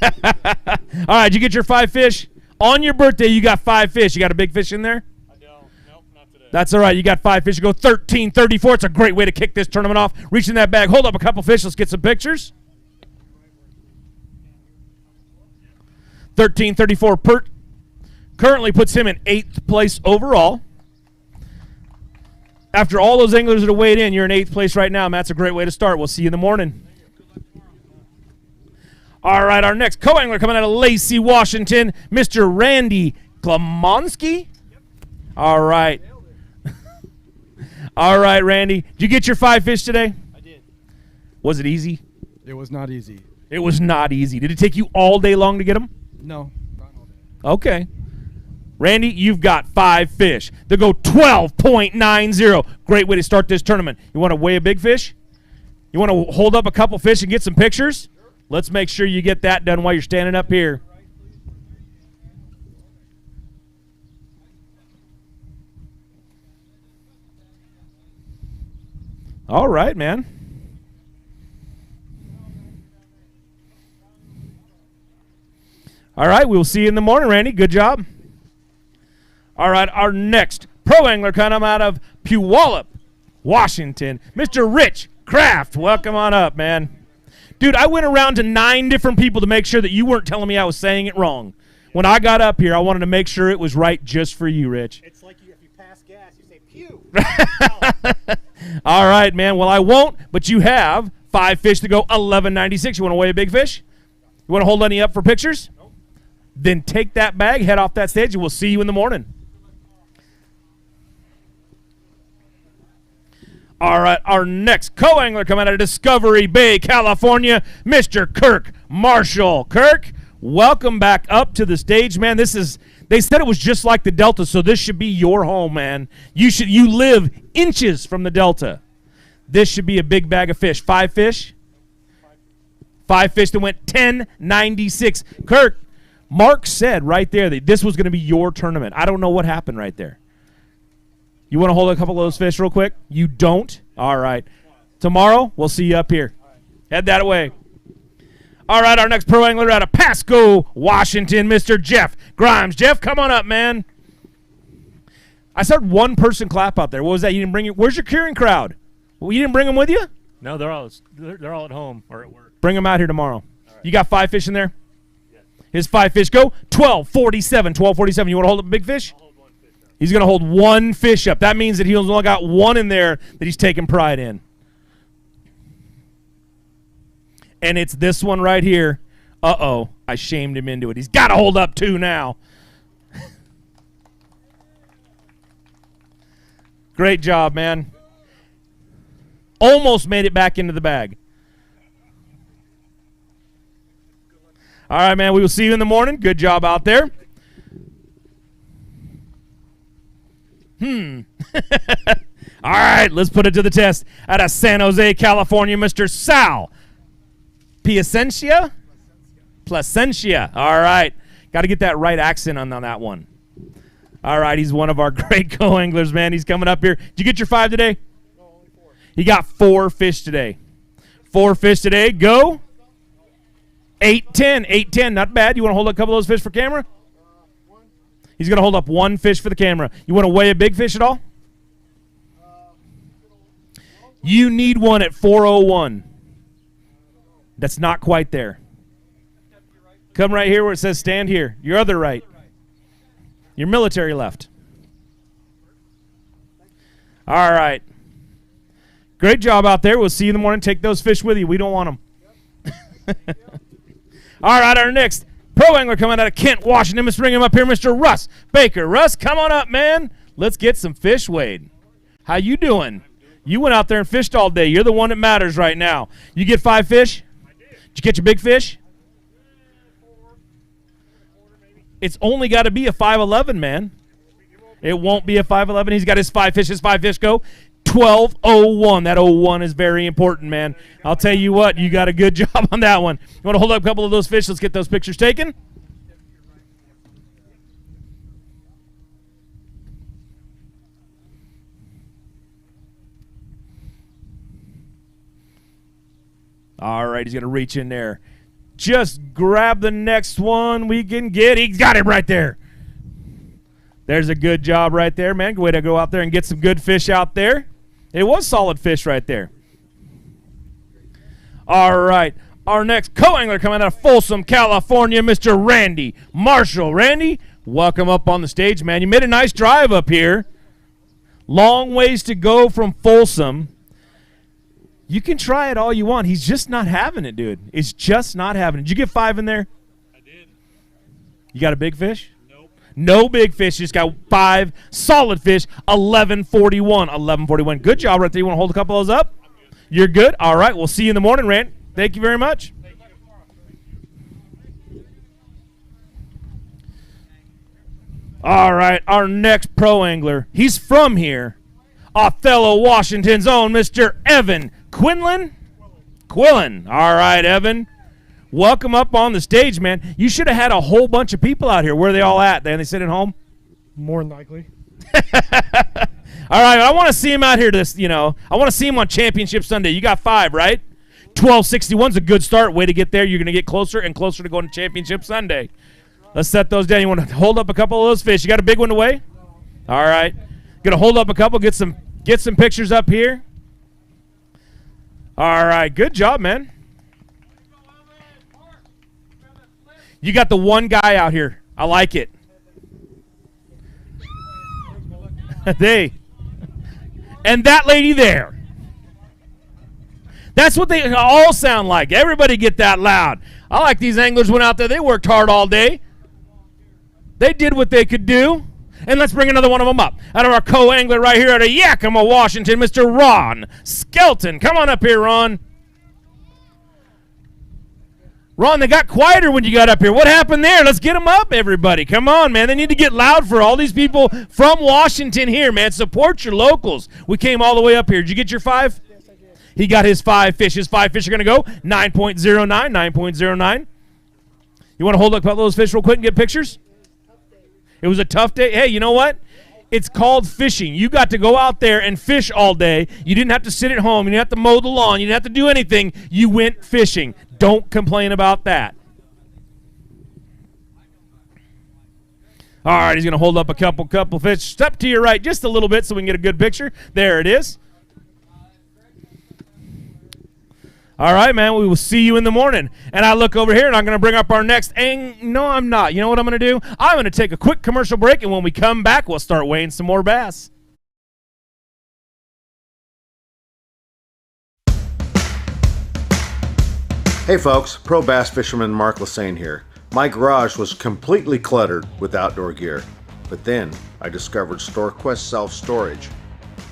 Speaker 8: right, did you get your 5 fish? On your birthday, you got 5 fish. You got a big fish in there?
Speaker 15: I don't. Nope, not today.
Speaker 8: That's all right. You got 5 fish. You go 13.34. It's a great way to kick this tournament off. Reach in that bag. Hold up a couple fish. Let's get some pictures. 13.34 currently puts him in 8th place overall. After all those anglers that have weighed in, you're in 8th place right now, and that's a great way to start. We'll see you in the morning. All right, our next co-angler coming out of Lacey, Washington, Mr. Randy Glamonski. All right. All right, Randy. Did you get your 5 fish today?
Speaker 14: I did.
Speaker 8: Was it easy?
Speaker 14: It was not easy.
Speaker 8: It was not easy. Did it take you all day long to get them?
Speaker 14: No.
Speaker 8: Okay. Randy, you've got 5 fish. They'll go 12.90. Great way to start this tournament. You want to weigh a big fish? You want to hold up a couple fish and get some pictures? Let's make sure you get that done while you're standing up here. All right, man. All right, we'll see you in the morning, Randy. Good job. All right, our next pro angler coming out of Puyallup, Washington, Mr. Rich Kraft. Welcome on up, man. Dude, I went around to 9 different people to make sure that you weren't telling me I was saying it wrong. When I got up here, I wanted to make sure it was right just for you, Rich.
Speaker 14: It's like if you pass gas, you say pew.
Speaker 8: All right, man. Well, I won't, but you have 5 fish to go, $11.96. You want to weigh a big fish? You want to hold any up for pictures? Nope. Then take that bag, head off that stage, and we'll see you in the morning. All right, our next co-angler coming out of Discovery Bay, California, Mr. Kirk Marshall. Kirk, welcome back up to the stage, man. They said it was just like the Delta, so this should be your home, man. You live inches from the Delta. This should be a big bag of fish. 5 fish? 5 fish that went $10.96. Kirk, Mark said right there that this was going to be your tournament. I don't know what happened right there. You want to hold a couple of those fish real quick? You don't? All right. Tomorrow, we'll see you up here. Head that away. All right, our next pro angler out of Pasco, Washington, Mr. Jeff Grimes. Jeff, come on up, man. I saw one person clap out there. What was that? You didn't bring it? Where's your curing crowd? Well, you didn't bring them with you?
Speaker 18: No, they're all at home or at work.
Speaker 8: Bring them out here tomorrow. You got 5 fish in there? Yes. His 5 fish go $12.47. $12.47. You want to hold up a big fish? He's going to hold 1 fish up. That means that he's only got 1 in there that he's taking pride in. And it's this one right here. Uh-oh. I shamed him into it. He's got to hold up 2 now. Great job, man. Almost made it back into the bag. All right, man. We will see you in the morning. Good job out there. All right, let's put it to the test. Out of San Jose, California, Mr. Sal Placencia. All right. Got to get that right accent on that one. All right, he's one of our great co-anglers, man. He's coming up here. Did you get your 5 today? No, only 4. He got 4 fish today. 4 fish today. Go. 8-10. 8-10. Not bad. You want to hold a couple of those fish for camera? He's going to hold up 1 fish for the camera. You want to weigh a big fish at all? You need one at 401. That's not quite there. Come right here where it says stand here. Your other right. Your military left. All right. Great job out there. We'll see you in the morning. Take those fish with you. We don't want them. All right, our next pro angler coming out of Kent, Washington. Let's bring him up here, Mr. Russ Baker. Russ, come on up, man. Let's get some fish weighed. How you doing? You went out there and fished all day. You're the one that matters right now. You get 5 fish? I did. Did you catch a big fish?
Speaker 14: 4, maybe.
Speaker 8: It's only got to be a 5'11", man. It won't be a 5'11". He's got his 5 fish. His 5 fish go 12:01. That 01 is very important, man. I'll tell you what, you got a good job on that one. You want to hold up a couple of those fish? Let's get those pictures taken. All right, he's going to reach in there. Just grab the next one we can get. He's got him right there. There's a good job right there, man. Good way to go out there and get some good fish out there. It was solid fish right there. All right, our next co-angler coming out of Folsom, California, Mr. Randy Marshall. Randy, welcome up on the stage, man. You made a nice drive up here. Long ways to go from Folsom. You can try it all you want. He's just not having it, dude. It's just not having it. Did you get 5 in there?
Speaker 18: I did.
Speaker 8: You got a big fish? Nope. No big fish. Just got 5 solid fish. 11:41. 11:41. Good job right there. You want to hold a couple of those up? I'm good. You're good? All right. We'll see you in the morning, Rand. Thank you very much. Thank you. All right. Our next pro angler. He's from here. Othello, Washington's own Mr. Evan Quinlan? Quillen. All right, Evan. Welcome up on the stage, man. You should have had a whole bunch of people out here. Where are they all at? They sitting home?
Speaker 14: More than likely.
Speaker 8: All right, I want to see him out here I want to see him on Championship Sunday. You got 5, right? 12:61's a good start. Way to get there. You're going to get closer and closer to going to Championship Sunday. Let's set those down. You want to hold up a couple of those fish. You got a big one to weigh? All right. Going to hold up a couple, get some Get some pictures up here. All right, good job, man. You got the one guy out here. I like it. And that lady there. That's what they all sound like. Everybody get that loud. I like these anglers went out there. They worked hard all day. They did what they could do. And let's bring another one of them up. Out of our co-angler right here out of Yakima, Washington, Mr. Ron Skelton. Come on up here, Ron. Ron, they got quieter when you got up here. What happened there? Let's get them up, everybody. Come on, man. They need to get loud for all these people from Washington here, man. Support your locals. We came all the way up here. Did you get your 5? Yes, I did. He got his 5 fish. His 5 fish are going to go 9.09, 9.09. You want to hold up those fish real quick and get pictures? It was a tough day. Hey, you know what? It's called fishing. You got to go out there and fish all day. You didn't have to sit at home. You didn't have to mow the lawn. You didn't have to do anything. You went fishing. Don't complain about that. All right, he's going to hold up a couple fish. Step to your right just a little bit so we can get a good picture. There it is. All right, man, we will see you in the morning. And I look over here, and I'm going to bring up our next No, I'm not. You know what I'm going to do? I'm going to take a quick commercial break, and when we come back, we'll start weighing some more bass.
Speaker 20: Hey folks, pro bass fisherman Mark Lassane here. My garage was completely cluttered with outdoor gear, but then I discovered StoreQuest Self-Storage.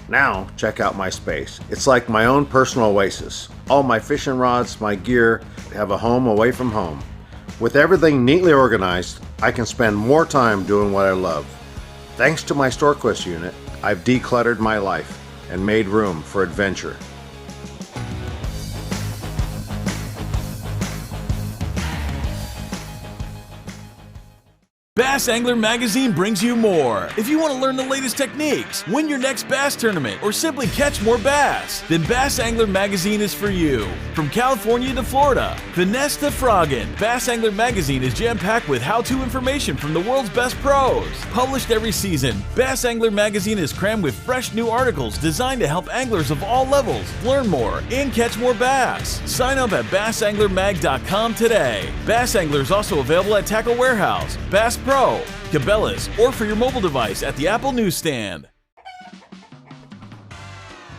Speaker 20: Now, check out my space. It's like my own personal oasis. All my fishing rods, my gear, have a home away from home. With everything neatly organized, I can spend more time doing what I love. Thanks to my StoreQuest unit, I've decluttered my life and made room for adventure.
Speaker 1: Bass Angler Magazine brings you more. If you want to learn the latest techniques, win your next bass tournament, or simply catch more bass, then Bass Angler Magazine is for you. From California to Florida, finesse to frogging, Bass Angler Magazine is jam-packed with how-to information from the world's best pros. Published every season, Bass Angler Magazine is crammed with fresh new articles designed to help anglers of all levels learn more and catch more bass. Sign up at bassanglermag.com today. Bass Angler is also available at Tackle Warehouse, Bass Pro, Cabela's, or for your mobile device at the Apple newsstand.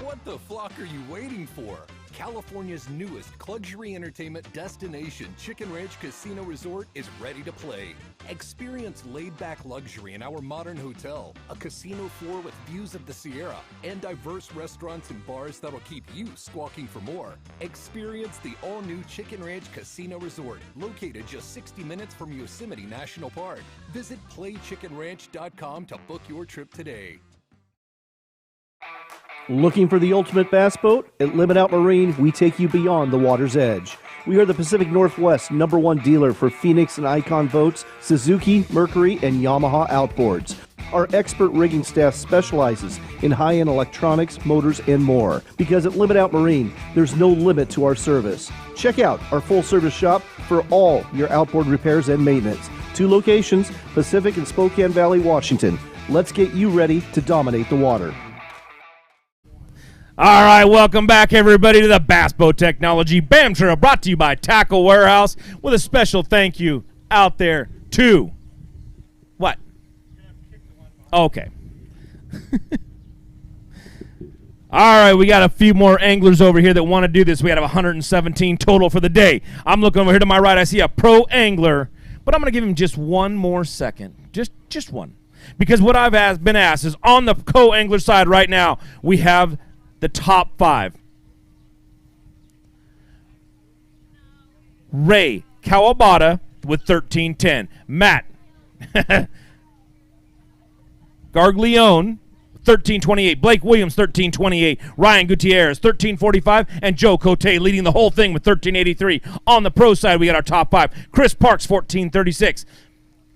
Speaker 7: What the flock are you waiting for? California's newest luxury entertainment destination, Chicken Ranch Casino Resort, is ready to play. Experience laid-back luxury in our modern hotel, a casino floor with views of the Sierra, and diverse restaurants and bars that'll keep you squawking for more. Experience the all-new Chicken Ranch Casino Resort, located just 60 minutes from Yosemite National Park. Visit playchickenranch.com to book your trip today.
Speaker 6: Looking for the ultimate bass boat? At Limit Out Marine, we take you beyond the water's edge. We are the Pacific Northwest #1 dealer for Phoenix and Icon boats, Suzuki, Mercury, and Yamaha outboards. Our expert rigging staff specializes in high-end electronics, motors, and more. Because at Limit Out Marine, there's no limit to our service. Check out our full-service shop for all your outboard repairs and maintenance. 2 locations, Pacific and Spokane Valley, Washington. Let's get you ready to dominate the water.
Speaker 8: All right, welcome back, everybody, to the Bass Boat Technology BAM Trail, brought to you by Tackle Warehouse, with a special thank you out there to what? Okay. All right, we got a few more anglers over here that want to do this. We have 117 total for the day. I'm looking over here to my right. I see a pro angler, but I'm going to give him just one more second, just one, because what I've been asked is on the co-angler side right now, we have the top 5. Ray Kawabata with 1310. Matt Garglione, 1328. Blake Williams, 1328. Ryan Gutierrez, 1345. And Joe Cote leading the whole thing with 1383. On the pro side, we got our top 5. Chris Parks, 1436.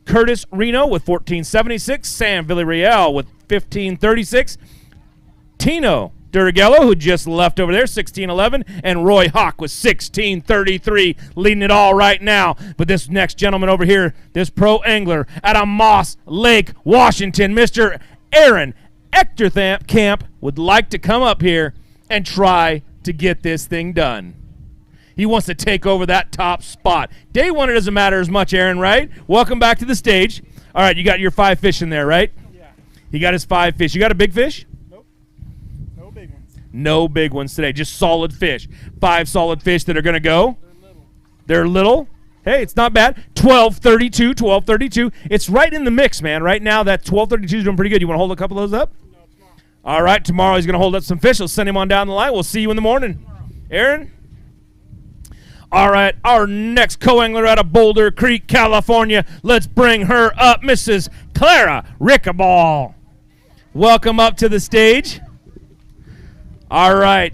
Speaker 8: Curtis Reno with 1476. Sam Villarreal with 1536. Tino Durigello, who just left over there, 1611, and Roy Hawk with 1633, leading it all right now. But this next gentleman over here, this pro angler out of Moss Lake, Washington, Mr. Aaron Camp would like to come up here and try to get this thing done. He wants to take over that top spot. Day one, it doesn't matter as much, Aaron, right? Welcome back to the stage. All right, you got your 5 fish in there, right? Yeah. He got his 5 fish. You got a big fish?
Speaker 14: Nope. No big ones.
Speaker 8: No big ones today, just solid fish. 5 solid fish that are going to go. They're little. Hey, it's not bad. 12.32, 12.32. It's right in the mix, man. Right now, that 12.32 is doing pretty good. You want to hold a couple of those up? No, tomorrow. All right, tomorrow he's going to hold up some fish. We'll send him on down the line. We'll see you in the morning. Aaron? All right, our next co-angler out of Boulder Creek, California. Let's bring her up, Mrs. Clara Rickaball. Welcome up to the stage. All right.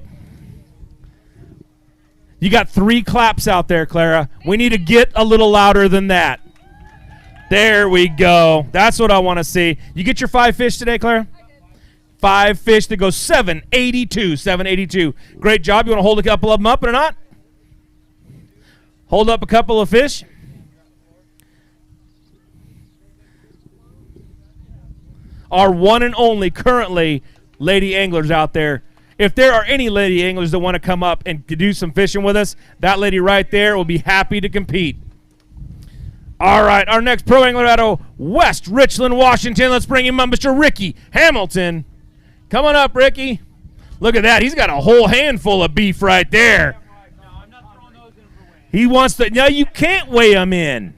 Speaker 8: You got 3 claps out there, Clara. We need to get a little louder than that. There we go. That's what I want to see. You get your 5 fish today, Clara? 5 fish that go 782, 782. Great job. You want to hold a couple of them up or not? Hold up a couple of fish. Our one and only currently lady anglers out there. If there are any lady anglers that want to come up and do some fishing with us, that lady right there will be happy to compete. All right, our next pro angler out of West Richland, Washington. Let's bring him up, Mr. Ricky Hamilton. Come on up, Ricky. Look at that. He's got a whole handful of beef right there. He wants to. No, you can't weigh them in.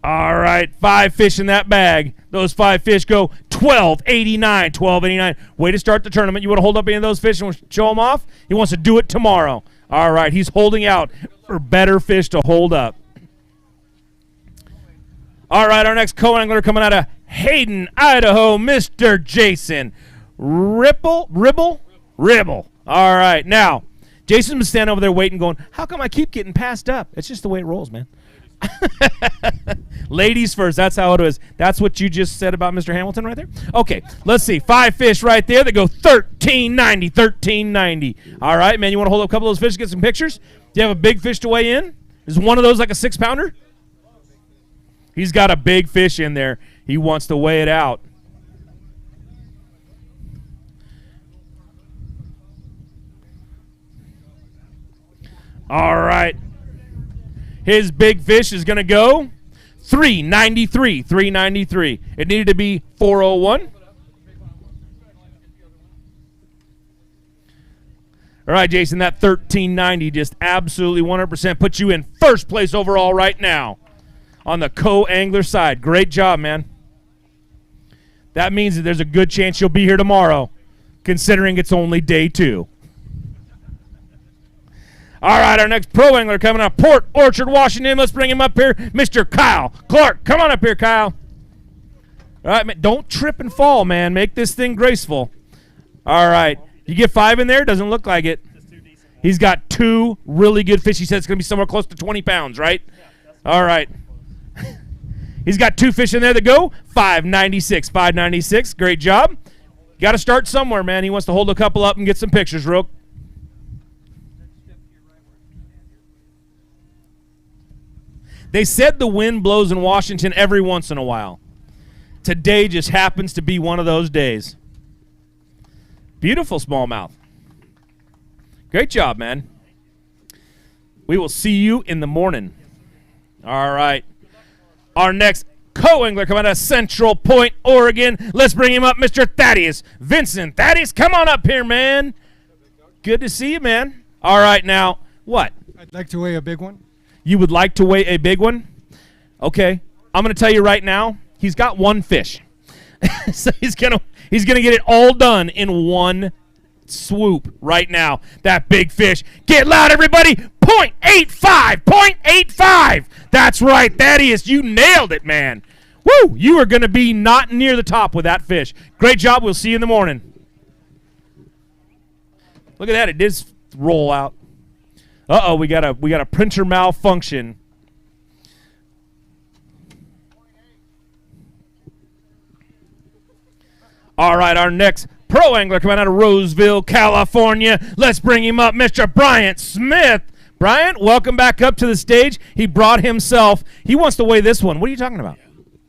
Speaker 8: All right, 5 fish in that bag. Those 5 fish go 12.89, 12.89. Way to start the tournament. You want to hold up any of those fish and show them off? He wants to do it tomorrow. All right, he's holding out for better fish to hold up. All right, our next co-angler coming out of Hayden, Idaho, Mr. Jason Ribble. All right, now, Jason's been standing over there waiting, going, how come I keep getting passed up? It's just the way it rolls, man. Ladies first, that's how it is. That's what you just said about Mr. Hamilton right there? Okay, let's see. 5 fish right there that go 13.90, 13.90. All right, man, you want to hold up a couple of those fish, get some pictures? Do you have a big fish to weigh in? Is one of those like a 6-pounder? He's got a big fish in there. He wants to weigh it out. All right. His big fish is going to go 393, 393. It needed to be 401. All right, Jason, that 1390 just absolutely 100% puts you in first place overall right now on the co-angler side. Great job, man. That means that there's a good chance you'll be here tomorrow, considering it's only day 2. All right, our next pro angler coming out of Port Orchard, Washington. Let's bring him up here, Mr. Kyle Clark. Come on up here, Kyle. All right, man, don't trip and fall, man. Make this thing graceful. All right. You get 5 in there? Doesn't look like it. He's got 2 really good fish. He said it's going to be somewhere close to 20 pounds, right? All right. He's got 2 fish in there that go 596, 596. Great job. Got to start somewhere, man. He wants to hold a couple up and get some pictures real. They said the wind blows in Washington every once in a while. Today just happens to be one of those days. Beautiful smallmouth. Great job, man. We will see you in the morning. All right. Our next co-angler coming out of Central Point, Oregon. Let's bring him up, Mr. Thaddeus Vincent. Thaddeus, come on up here, man. Good to see you, man. All right, now, what?
Speaker 14: I'd like to weigh a big one.
Speaker 8: You would like to weigh a big one? Okay. I'm going to tell you right now, he's got 1 fish. So he's gonna get it all done in one swoop right now. That big fish. Get loud, everybody. 0.85. 0.85. That's right. Thaddeus, you nailed it, man. Woo! You are going to be not near the top with that fish. Great job. We'll see you in the morning. Look at that. It did roll out. Uh-oh, we got a printer malfunction. All right, our next pro angler coming out of Roseville, California. Let's bring him up, Mr. Bryant Smith. Bryant, welcome back up to the stage. He brought himself. He wants to weigh this one. What are you talking about?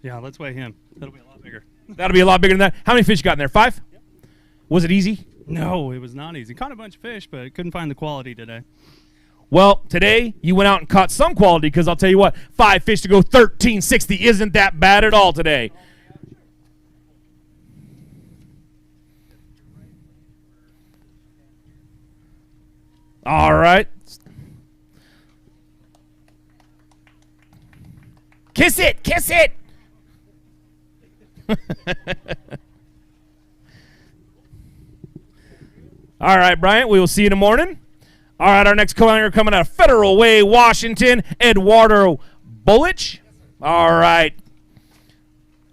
Speaker 21: Yeah, let's weigh him. That'll be a lot bigger.
Speaker 8: That'll be a lot bigger than that. How many fish you got in there? 5? Was it easy?
Speaker 21: No, it was not easy. Caught a bunch of fish, but couldn't find the quality today.
Speaker 8: Well, today you went out and caught some quality because I'll tell you what, 5 fish to go 1360 isn't that bad at all today. All right. Kiss it! Kiss it! All right, Bryant, we will see you in the morning. All right, our next co-angler coming out of Federal Way, Washington, Eduardo Bullich. All right.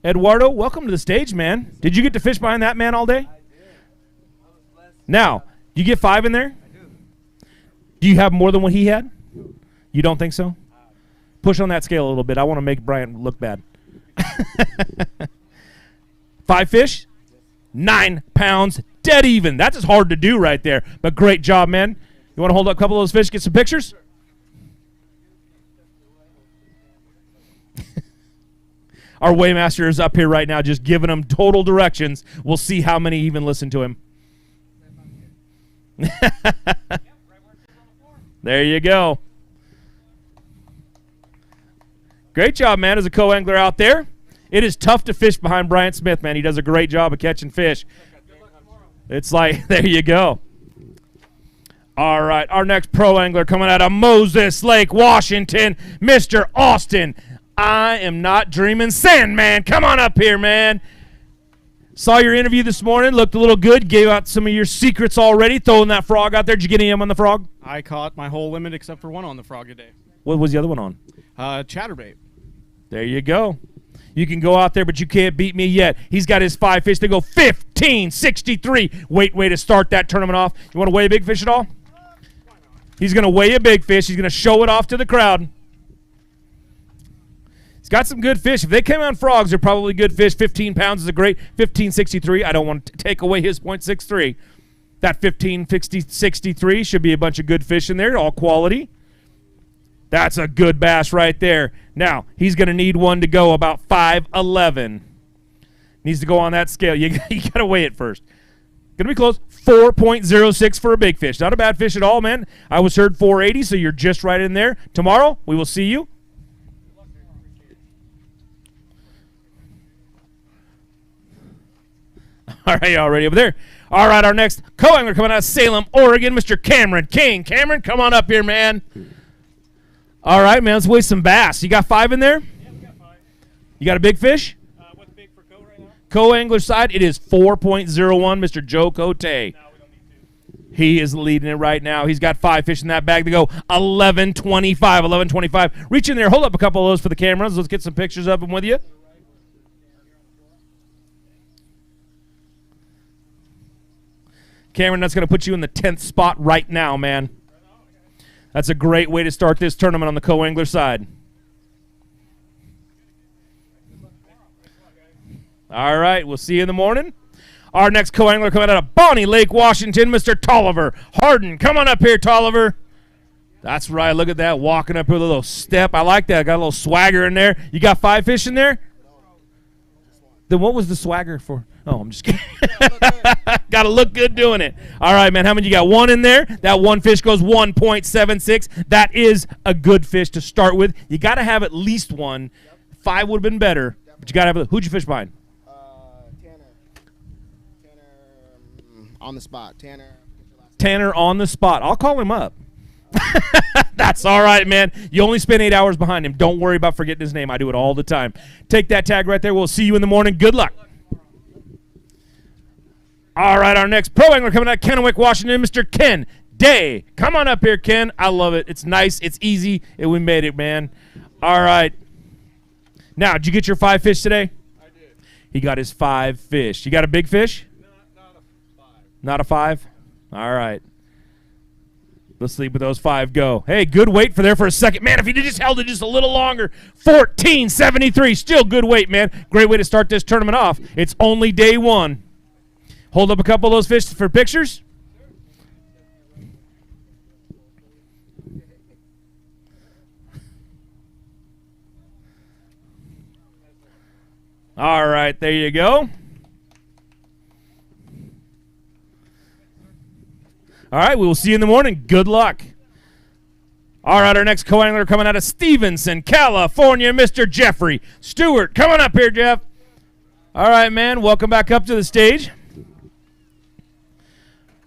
Speaker 8: Eduardo, welcome to the stage, man. Did you get to fish behind that man all day? I did. Now, you get 5 in there? I do. Do you have more than what he had? You don't think so? Push on that scale a little bit. I want to make Bryant look bad. 5 fish? 9 pounds, dead even. That's just hard to do right there. But great job, man. You want to hold up a couple of those fish, get some pictures? Our weighmaster is up here right now just giving them total directions. We'll see how many even listen to him. There you go. Great job, man, as a co-angler out there. It is tough to fish behind Bryant Smith, man. He does a great job of catching fish. It's like, there you go. All right, our next pro angler coming out of Moses Lake, Washington, Mr. Austin. I am not dreaming Sandman. Come on up here, man. Saw your interview this morning. Looked a little good. Gave out some of your secrets already. Throwing that frog out there. Did you get any on the frog?
Speaker 15: I caught my whole limit except for one on the frog today.
Speaker 8: What was the other one on?
Speaker 15: Chatterbait.
Speaker 8: There you go. You can go out there, but you can't beat me yet. He's got his 5 fish. They go 1563. Way to start that tournament off. You want to weigh a big fish at all? He's going to weigh a big fish. He's going to show it off to the crowd. He's got some good fish. If they came on frogs, they're probably good fish. 15 pounds is a great 1563. I don't want to take away his .63. That 1563 should be a bunch of good fish in there, all quality. That's a good bass right there. Now, he's going to need one to go about 5'11". Needs to go on that scale. You got to weigh it first. Going to be close. 4.06 for a big fish. Not a bad fish at all, man. I was heard 480, so you're just right in there. Tomorrow, we will see you. All right, y'all ready over there? All right, our next co-angler coming out of Salem, Oregon, Mr. Cameron King. Cameron, come on up here, man. All right, man, let's weigh some bass. You got 5 in there? Yeah, we got 5. You got a big fish? What's big for co right now? Co-angler side, it is 4.01, Mr. Joe Cote. No, we don't need to. He is leading it right now. He's got 5 fish in that bag to go 11.25. Reach in there. Hold up a couple of those for the cameras. Let's get some pictures of them with you. Cameron, that's going to put you in the 10th spot right now, man. That's a great way to start this tournament on the co-angler side. All right, we'll see you in the morning. Our next co-angler coming out of Bonnie Lake, Washington, Mr. Tolliver Harden. Come on up here, Tolliver. That's right. Look at that, walking up with a little step. I like that. Got a little swagger in there. You got 5 fish in there? Then what was the swagger for? Oh, I'm just kidding. Got to look good doing it. All right, man. How many you got? 1 in there. That one fish goes 1.76. That is a good fish to start with. You got to have at least 1. 5 would have been better, but you got to have. Who'd you fish behind?
Speaker 22: Tanner on the spot.
Speaker 8: Tanner on the spot. I'll call him up. That's all right, man. You only spend 8 hours behind him. Don't worry about forgetting his name. I do it all the time. Take that tag right there. We'll see you in the morning. Good luck. All right, our next pro angler coming out of Kennewick, Washington, Mr. Ken Day. Come on up here, Ken. I love it. It's nice. It's easy. We made it, man. All right. Now, did you get your 5 fish today? I did. He got his 5 fish. You got a big fish? Not a 5. Not a 5? All right. Let's see where those 5 go. Hey, good weight for there for a second. Man, if you just held it just a little longer, 14.73. Still good weight, man. Great way to start this tournament off. It's only day 1. Hold up a couple of those fish for pictures. All right, there you go. All right, we will see you in the morning. Good luck. All right, our next co-angler coming out of Stevenson, California, Mr. Jeffrey Stewart. Coming up here, Jeff. All right, man, welcome back up to the stage.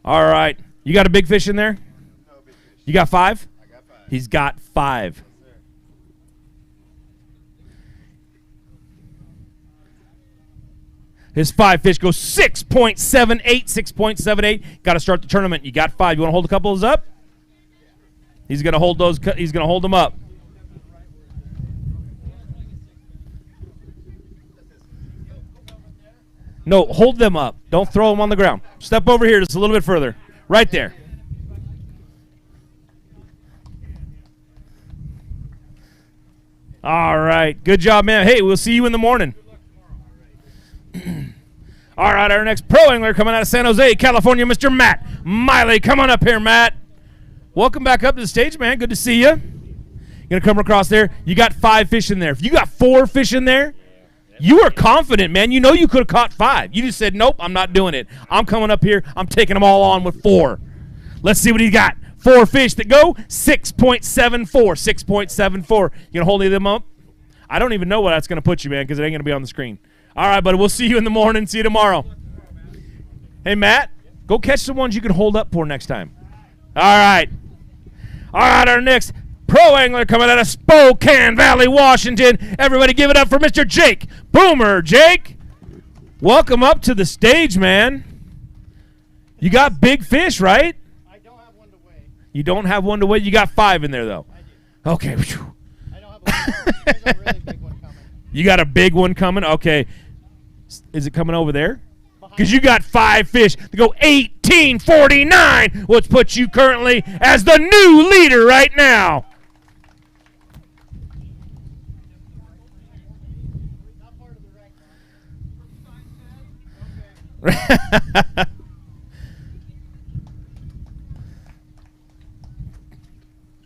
Speaker 8: All right, you got a big fish in there? No big fish. You got 5? I got 5. He's got 5. His 5 fish goes 6.78, 6.78. Got to start the tournament. You got 5. You want to hold a couple of those up? He's going to hold those. He's going to hold them up. No, hold them up. Don't throw them on the ground. Step over here just a little bit further. Right there. All right. Good job, man. Hey, we'll see you in the morning. All right, our next pro angler coming out of San Jose, California, Mr. Matt Miley. Come on up here, Matt. Welcome back up to the stage, man. Good to see you. You're going to come across there. You got 5 fish in there. If you got 4 fish in there, you are confident, man. You know you could have caught 5. You just said, nope, I'm not doing it. I'm coming up here. I'm taking them all on with 4. Let's see what he got. 4 fish that go 6.74, 6.74. You going to hold any of them up? I don't even know what that's going to put you, man, because it ain't going to be on the screen. All right, buddy, we'll see you in the morning. See you tomorrow. Hey, Matt, go catch the ones you can hold up for next time. All right. All right, our next pro angler coming out of Spokane Valley, Washington. Everybody give it up for Mr. Jake Boomer. Jake, welcome up to the stage, man. You got big fish, right?
Speaker 22: I don't have one to weigh.
Speaker 8: You don't have one to weigh? You got 5 in there, though.
Speaker 22: I do.
Speaker 8: Okay.
Speaker 22: I don't have one. There's a really big one coming.
Speaker 8: You got a big one coming? Okay. Is it coming over there? Because you got 5 fish to go 18.49, which puts you currently as the new leader right now.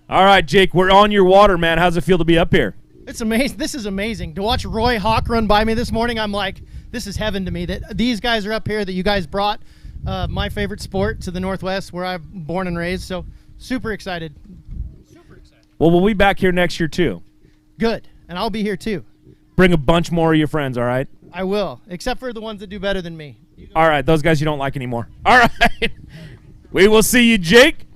Speaker 8: All right, Jake, we're on your water, man. How's it feel to be up here?
Speaker 2: It's amazing. This is amazing. To watch Roy Hawk run by me this morning, I'm like, this is heaven to me. That these guys are up here, that you guys brought my favorite sport to the Northwest, where I'm born and raised. So super excited. Super excited.
Speaker 8: Well, we'll be back here next year, too.
Speaker 2: Good. And I'll be here, too.
Speaker 8: Bring a bunch more of your friends, all right?
Speaker 2: I will, except for the ones that do better than me.
Speaker 8: All right, those guys you don't like anymore. All right. We will see you, Jake.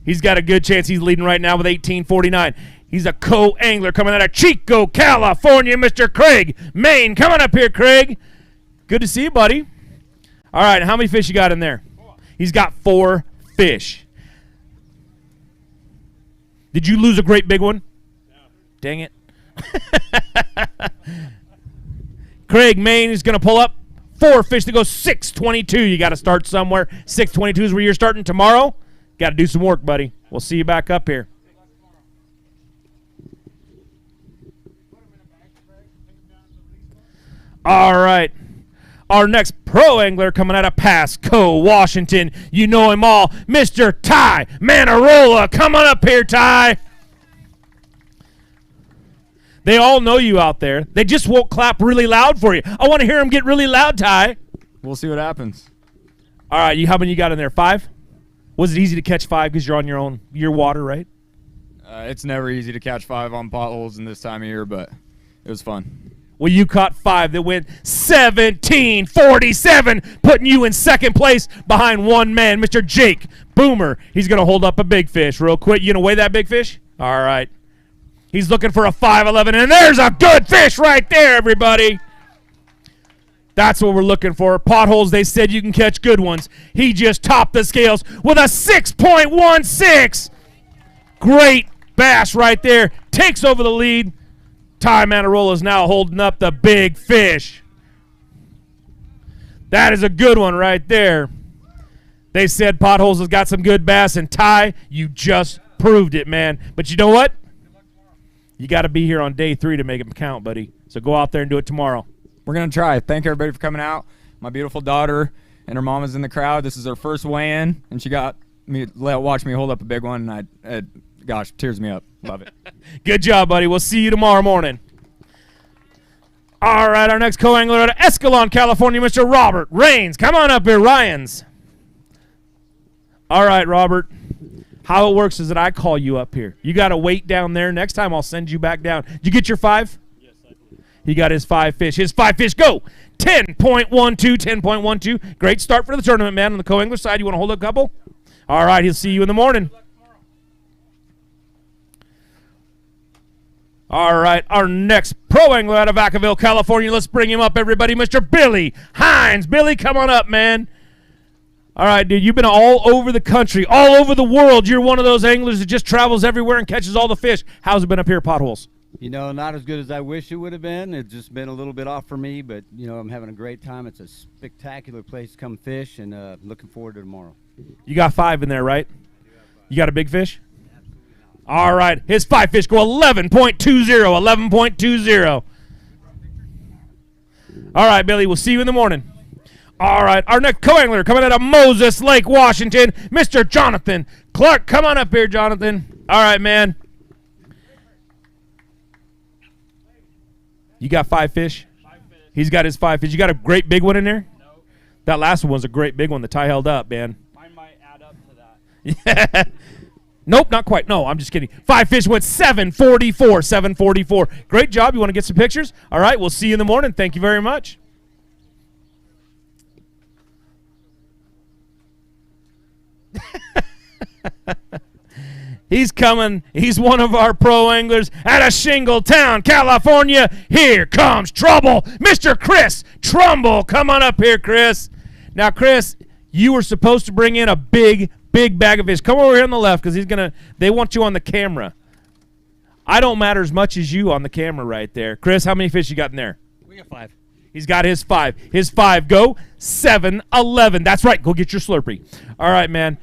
Speaker 8: He's got a good chance. He's leading right now with 18.49. He's a co-angler coming out of Chico, California, Mr. Craig Maine. Coming up here, Craig. Good to see you, buddy. All right, how many fish you got in there? 4. He's got 4 fish. Did you lose a great big one? No. Dang it. Craig Maine is going to pull up 4 fish to go 6.22. You got to start somewhere. 6.22 is where you're starting tomorrow. Got to do some work, buddy. We'll see you back up here. All right. Our next pro angler coming out of Pasco, Washington. You know him all. Mr. Ty Manarola. Come on up here, Ty. They all know you out there. They just won't clap really loud for you. I want to hear them get really loud, Ty.
Speaker 3: We'll see what happens.
Speaker 8: All right. How many you got in there? 5? Was it easy to catch 5 because you're on your water, right?
Speaker 3: It's never easy to catch 5 on potholes in this time of year, but it was fun.
Speaker 8: Well, you caught 5 that went 17.47, putting you in second place behind one man, Mr. Jake Boomer. He's going to hold up a big fish real quick. You going to weigh that big fish? All right. He's looking for a 5.11, and there's a good fish right there, everybody. That's what we're looking for. Potholes, they said you can catch good ones. He just topped the scales with a 6.16. Great bass right there. Takes over the lead. Ty Manarola is now holding up the big fish. That is a good one right there. They said Potholes has got some good bass, and Ty, you just proved it, man. But you know what? You got to be here on day 3 to make it count, buddy. So go out there and do it tomorrow.
Speaker 3: We're going to try. Thank everybody for coming out. My beautiful daughter and her mom is in the crowd. This is her first weigh-in, and she got me watch me hold up a big one, and gosh, tears me up. Love it.
Speaker 8: Good job, buddy. We'll see you tomorrow morning. All right, our next co-angler out of Escalon, California, Mr. Robert Rains. Come on up here, Ryans. All right, Robert. How it works is that I call you up here. You got to wait down there. Next time I'll send you back down. Did you get your 5? Yes, I did. He got his 5 fish. His 5 fish go. 10.12, 10.12. Great start for the tournament, man. On the co-angler side, you want to hold a couple? All right, he'll see you in the morning. All right, our next pro angler out of Vacaville, California. Let's bring him up, everybody. Mr. Billy Hines. Billy, come on up, man. All right, dude, you've been all over the country, all over the world. You're one of those anglers that just travels everywhere and catches all the fish. How's it been up here at Potholes?
Speaker 4: You know, not as good as I wish it would have been. It's just been a little bit off for me, but, you know, I'm having a great time. It's a spectacular place to come fish, and looking forward to tomorrow.
Speaker 8: You got 5 in there, right? You got a big fish? All right, his 5 fish go 11.20, 11.20. All right, Billy, we'll see you in the morning. All right, our next co-angler coming out of Moses Lake, Washington, Mr. Jonathan Clark. Come on up here, Jonathan. All right, man. You got 5 fish? 5 fish. He's got his 5 fish. You got a great big one in there? No. That last one was a great big one. The tie held up, man.
Speaker 18: Mine might add up to that.
Speaker 8: Yeah. Nope, not quite. No, I'm just kidding. 5 fish went 7.44, 7.44. Great job. You want to get some pictures? All right, we'll see you in the morning. Thank you very much. He's coming. He's one of our pro anglers out of Shingletown, California. Here comes trouble. Mr. Chris Trumbull. Come on up here, Chris. Now, Chris, you were supposed to bring in a big bag of fish. Come over here on the left because they want you on the camera. I don't matter as much as you on the camera right there. Chris, how many fish you got in there?
Speaker 18: We got 5.
Speaker 8: He's got his 5. His 5 go 7-11. That's right. Go get your Slurpee. All right, man.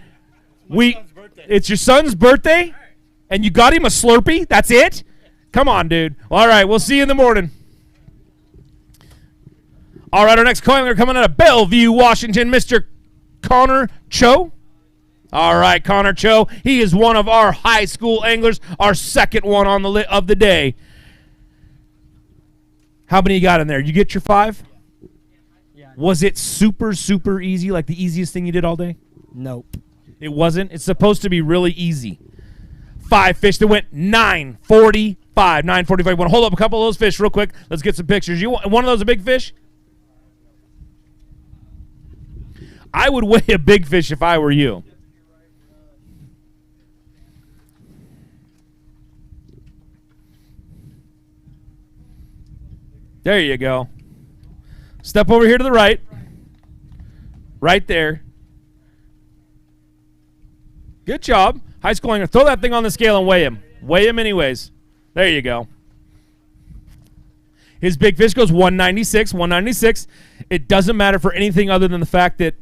Speaker 8: It's your son's birthday, and you got him a Slurpee? That's it? Come on, dude. All right, we'll see you in the morning. All right, our next co-angler coming out of Bellevue, Washington, Mr. Connor Cho. All right, Connor Cho. He is one of our high school anglers, our second one on the of the day. How many you got in there? You get your 5?
Speaker 5: Yeah.
Speaker 8: Was it super, super easy, like the easiest thing you did all day?
Speaker 5: Nope.
Speaker 8: It wasn't? It's supposed to be really easy. 5 fish that went 9.45. 9.45. Want to hold up a couple of those fish real quick? Let's get some pictures. You want one of those a big fish? I would weigh a big fish if I were you. There you go. Step over here to the right. Right there. Good job. High school angler. Throw that thing on the scale and weigh him. Weigh him anyways. There you go. His big fish goes 196. 196. It doesn't matter for anything other than the fact that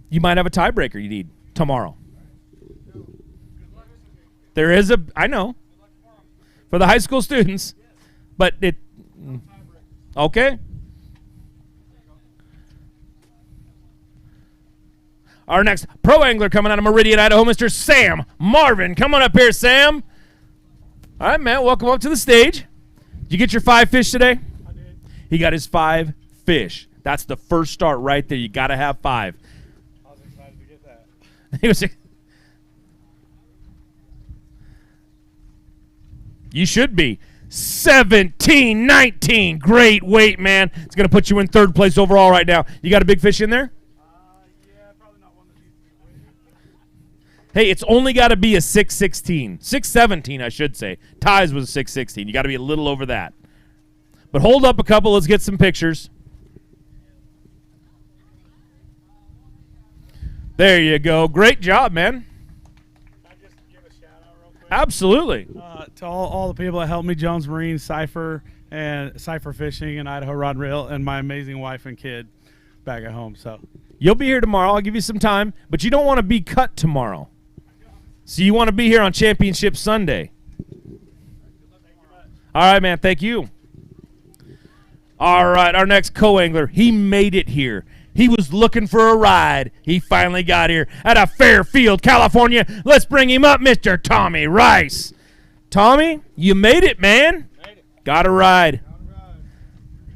Speaker 8: you might have a tiebreaker you need tomorrow. There is I know. For the high school students. But it... Okay. Our next pro angler coming out of Meridian, Idaho, Mr. Sam Marvin. Come on up here, Sam. All right, man. Welcome up to the stage. Did you get your 5 fish today? I did. He got his 5 fish. That's the first start right there. You got to have 5.
Speaker 14: I was excited to get that.
Speaker 8: He was. You should be. 17-19. Great weight, man. It's going to put you in 3rd place overall right now. You got a big fish in there?
Speaker 14: Yeah, probably not one that needs to be weighed.
Speaker 8: Hey, it's only got to be a 6.16. 6.17, I should say. Ties was a 6.16. You got to be a little over that. But hold up a couple. Let's get some pictures. There you go. Great job, man. Absolutely.
Speaker 14: To all the people that helped me, Jones Marine, Cypher, and Cypher Fishing, and Idaho Rod and Reel, and my amazing wife and kid back at home. So
Speaker 8: you'll be here tomorrow. I'll give you some time, but you don't want to be cut tomorrow. So you want to be here on Championship Sunday. All right, man. Thank you. All right, our next co-angler, he made it here. He was looking for a ride. He finally got here out of Fairfield, California. Let's bring him up, Mr. Tommy Rice. Tommy, you made it, man. Got a ride.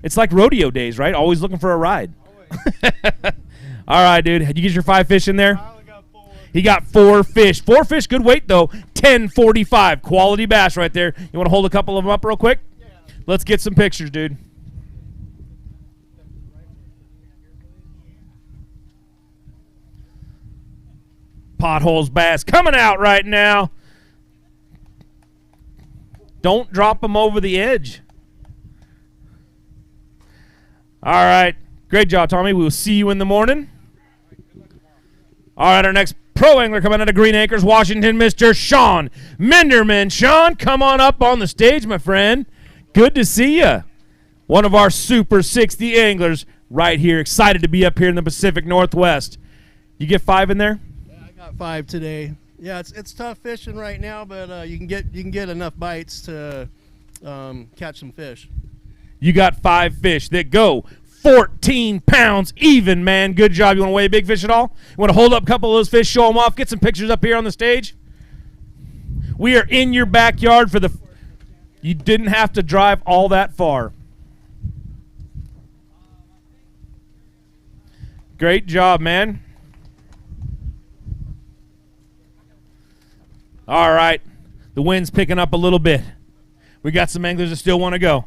Speaker 8: It's like rodeo days, right? Always looking for a ride. All right, dude. Did you get your 5 fish in there? He got 4 fish. 4 fish, good weight, though. 10.45. Quality bass right there. You want to hold a couple of them up real quick? Yeah. Let's get some pictures, dude. Potholes bass coming out right now. Don't drop them over the edge. All right. Great job, Tommy. We will see you in the morning. All right, our next pro angler coming out of Green Acres, Washington, Mr. Sean Minderman. Sean, come on up on the stage, my friend. Good to see you. One of our Super 60 anglers right here. Excited to be up here in the Pacific Northwest. You get 5 in there?
Speaker 9: Yeah, I got 5 today. Yeah, it's tough fishing right now, but you can get enough bites to catch some fish.
Speaker 8: You got 5 fish that go 14 pounds even, man. Good job. You want to weigh a big fish at all? You want to hold up a couple of those fish, show them off, get some pictures up here on the stage? We are in your backyard for the... You didn't have to drive all that far. Great job, man. All right. The wind's picking up a little bit. We got some anglers that still want to go.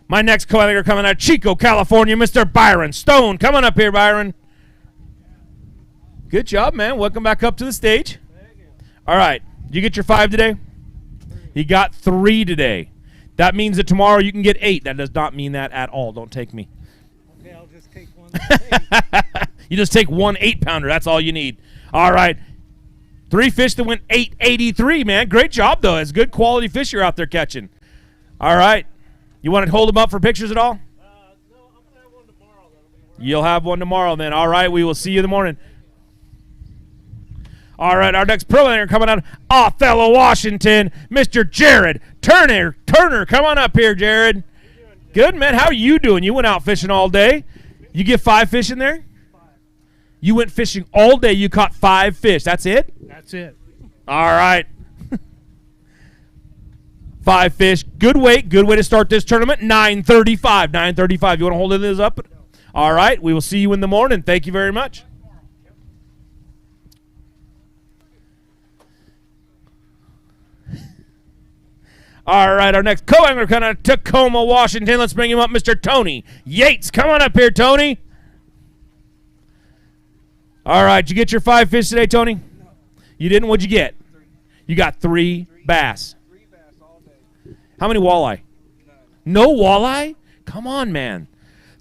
Speaker 8: My next co-angler coming out of Chico, California, Mr. Byron Stone. Come on up here, Byron. Good job, man. Welcome back up to the stage. All right. Did you get your 5 today? He got 3 today. That means that tomorrow you can get 8. That does not mean that at all. Don't take me.
Speaker 9: Okay, I'll just take one.
Speaker 8: You just take 1 8-pounder. That's all you need. All right. 3 fish that went 8.83, man. Great job, though. It's good quality fish you're out there catching. All right. You want to hold them up for pictures at all?
Speaker 9: No, I'm going to have one tomorrow.
Speaker 8: You'll have one tomorrow then. All right, we will see you in the morning. All right, our next pro angler coming out of Othello, Washington, Mr. Jared Turner. Come on up here, Jared. Good, man. How are you doing? You went out fishing all day. You get 5 fish in there? 5. You went fishing all day. You caught 5 fish. That's it?
Speaker 9: That's it.
Speaker 8: All right. 5 fish. Good weight. Good way to start this tournament. 9:35. 9:35. You want to hold this up? All right. We will see you in the morning. Thank you very much. All right. Our next co-angler coming out of Tacoma, Washington. Let's bring him up, Mr. Tony Yates. Come on up here, Tony. All right. Did you get your 5 fish today, Tony? No. You didn't? What'd you get? 3. You got 3 bass. How many walleye? None. No walleye? Come on, man.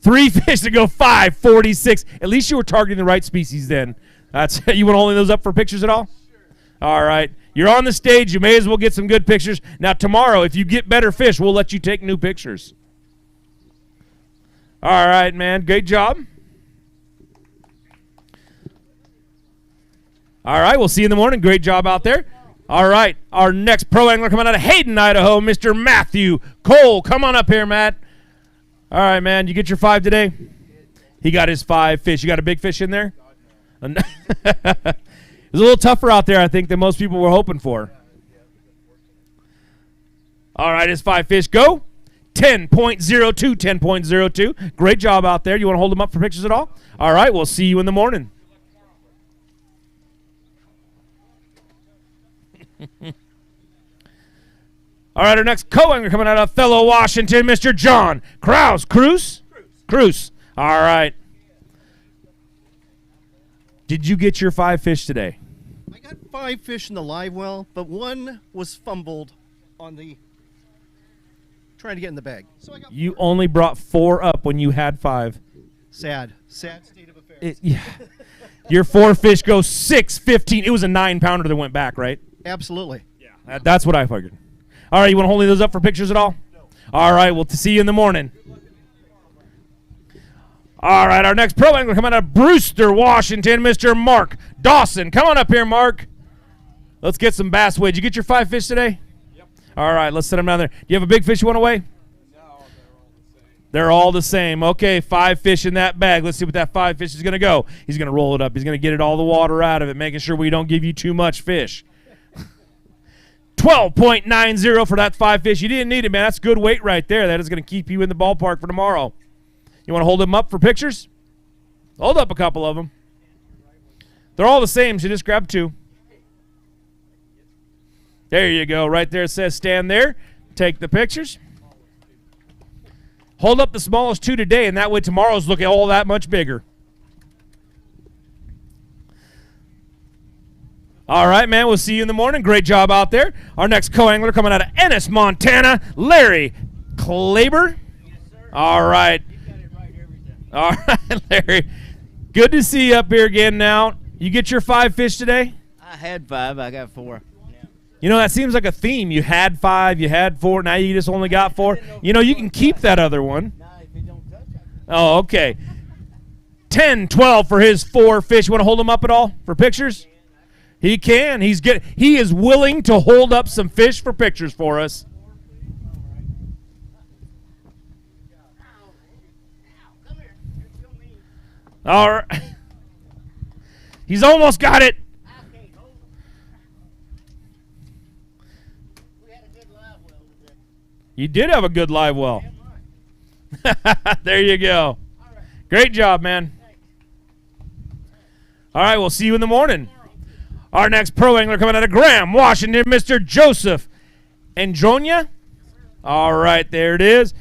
Speaker 8: 3 fish to go 5.46. At least you were targeting the right species then. That's you want to hold those up for pictures at all? Sure. All right. You're on the stage. You may as well get some good pictures. Now, tomorrow, if you get better fish, we'll let you take new pictures. All right, man. Great job. All right. We'll see you in the morning. Great job out there. All right, our next pro angler coming out of Hayden, Idaho, Mr. Matthew Cole. Come on up here, Matt. All right, man. You get your 5 today? He got his 5 fish. You got a big fish in there? It was a little tougher out there, I think, than most people were hoping for. All right, his 5 fish go. 10.02, 10.02. Great job out there. You want to hold them up for pictures at all? All right, we'll see you in the morning. All right, our next co-angler coming out of Othello, Washington, Mr. John Krause. Cruz. All right. Did you get your 5 fish today?
Speaker 10: I got 5 fish in the live well, but one was fumbled on the trying to get in the bag. So I got
Speaker 8: you only brought 4 up when you had 5.
Speaker 10: Sad state of affairs.
Speaker 8: Yeah. Your 4 fish go 6.15. It was a 9-pounder that went back, right?
Speaker 10: Absolutely.
Speaker 8: Yeah. That's what I figured. All right, you want to hold those up for pictures at all? No. All right, we'll see you in the morning. All right, our next pro angler coming out of Brewster, Washington, Mr. Mark Dawson. Come on up here, Mark. Let's get some bass weighed. Did you get your 5 fish today? Yep. All right, let's set them down there. Do you have a big fish you want to weigh? No, they're all the same. Okay, 5 fish in that bag. Let's see what that 5 fish is going to go. He's going to roll it up. He's going to get all the water out of it, making sure we don't give you too much fish. 12.90 for that 5 fish. You didn't need it, man. That's good weight right there. That is going to keep you in the ballpark for tomorrow. You want to hold them up for pictures? Hold up a couple of them. They're all the same, so just grab 2. There you go. Right there it says stand there. Take the pictures. Hold up the smallest 2 today, and that way tomorrow's looking all that much bigger. All right, man. We'll see you in the morning. Great job out there. Our next co-angler coming out of Ennis, Montana, Larry Klaber. Yes, sir. All right. All right, Larry. Good to see you up here again now. You get your 5 fish today?
Speaker 11: I had 5. I got 4.
Speaker 8: You know, that seems like a theme. You had 5, you had 4, now you just only got 4. You know, you can keep that other one. Oh, okay. 10, 12 for his 4 fish. You want to hold him up at all for pictures? He can. He is willing to hold up some fish for pictures for us. All right. He's almost got it. You did have a good live well. There you go. Great job, man. All right, we'll see you in the morning. Our next pro angler coming out of Graham, Washington, Mr. Joseph Andronia. All right, there it is.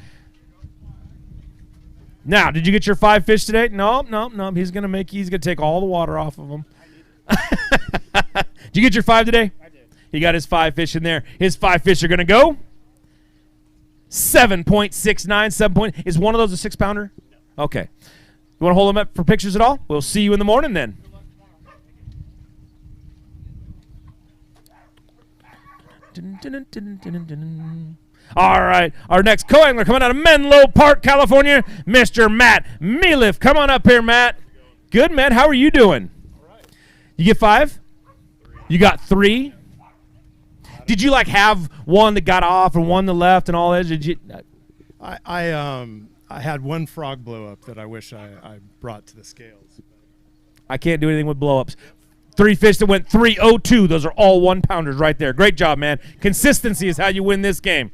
Speaker 8: Now, did you get your 5 fish today? No. He's gonna take all the water off of them. Did you get your 5 today? I did. He got his 5 fish in there. His 5 fish are gonna go 7.69. 7 point. Is one of those a 6-pounder? No. Okay. You want to hold them up for pictures at all? We'll see you in the morning then. All right, our next co-angler coming out of Menlo Park, California, Mr. Matt Meliff. Come on up here, Matt. Good, Matt. How are you doing? You get 5? You got 3? Did you have one that got off and one that left and all that? Did you?
Speaker 12: I had one frog blow up that I wish I brought to the scales.
Speaker 8: I can't do anything with blow-ups. 3 fish that went 3.02. Those are all 1-pounders right there. Great job, man. Consistency is how you win this game.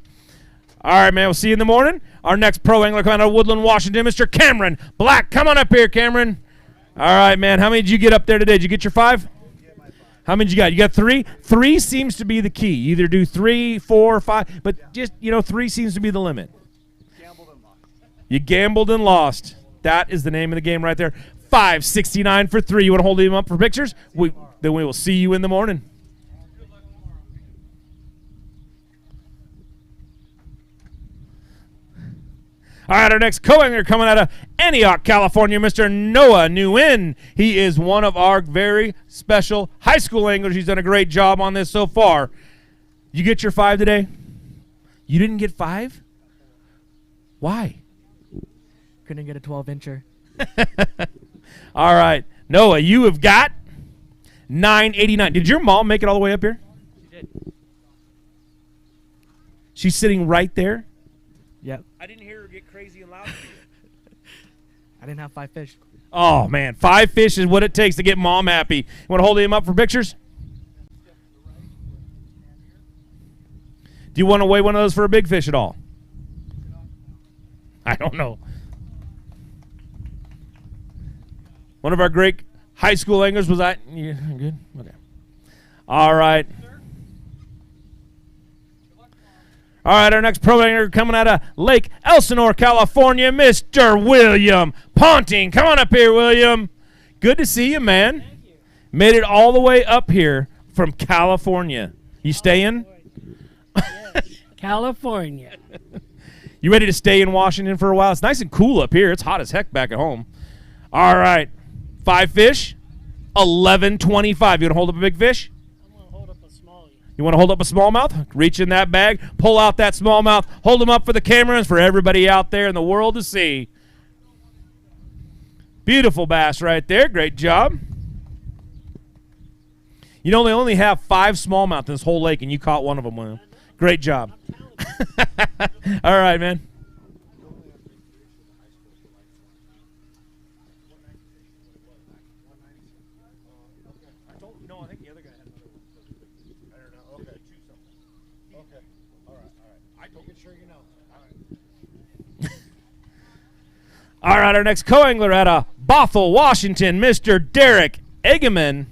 Speaker 8: All right, man. We'll see you in the morning. Our next pro angler coming out of Woodland, Washington, Mr. Cameron Black. Come on up here, Cameron. All right, man. How many did you get up there today? Did you get your 5? How many did you got? You got 3? 3 seems to be the key. Either do 3, 4, 5, but just, 3 seems to be the limit. You gambled and lost. That is the name of the game right there. 5.69 for 3. You want to hold him up for pictures? Then we will see you in the morning. All right, our next co-angler coming out of Antioch, California, Mr. Noah Nguyen. He is one of our very special high school anglers. He's done a great job on this so far. You get your 5 today? You didn't get 5? Why?
Speaker 5: Couldn't get a 12-incher.
Speaker 8: All right. Noah, you have got 9.89. Did your mom make it all the way up here?
Speaker 5: She did.
Speaker 8: She's sitting right there?
Speaker 5: Yep.
Speaker 8: I didn't hear her get crazy and loud.
Speaker 5: I didn't have 5 fish.
Speaker 8: Oh, man. 5 fish is what it takes to get mom happy. You want to hold him up for pictures? Do you want to weigh one of those for a big fish at all? I don't know. One of our great high school anglers was that. Yeah, good? Okay. All right. All right, our next pro angler coming out of Lake Elsinore, California, Mr. William Ponting. Come on up here, William. Good to see you, man. Thank you. Made it all the way up here from California. You staying?
Speaker 5: Yes. California.
Speaker 8: You ready to stay in Washington for a while? It's nice and cool up here. It's hot as heck back at home. All right. 5 fish, 11.25. You want to hold up a big fish?
Speaker 22: I'm going to hold up a smallie.
Speaker 8: You want to hold up a smallmouth? Reach in that bag, pull out that smallmouth, hold them up for the cameras for everybody out there in the world to see. Beautiful bass right there. Great job. You know, they only have 5 smallmouth in this whole lake, and you caught one of them, William. Great job. All right, man. All right, our next co-angler out of Bothell, Washington, Mr. Derek Eggeman.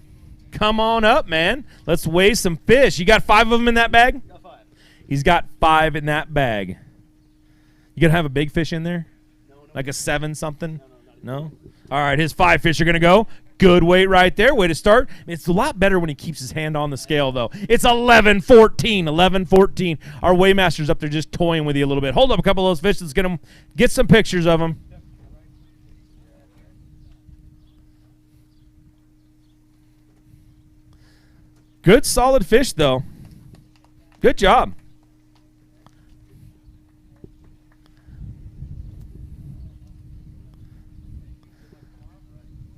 Speaker 8: Come on up, man. Let's weigh some fish. You got 5 of them in that bag? Got 5. He's got 5 in that bag. You going to have a big fish in there? No. Like a 7 something? No? All right, his 5 fish are going to go. Good weight right there. Way to start. It's a lot better when he keeps his hand on the scale, though. It's 11-14. 11-14. Our weighmaster's up there just toying with you a little bit. Hold up a couple of those fish. Let's get some pictures of them. Good, solid fish, though. Good job.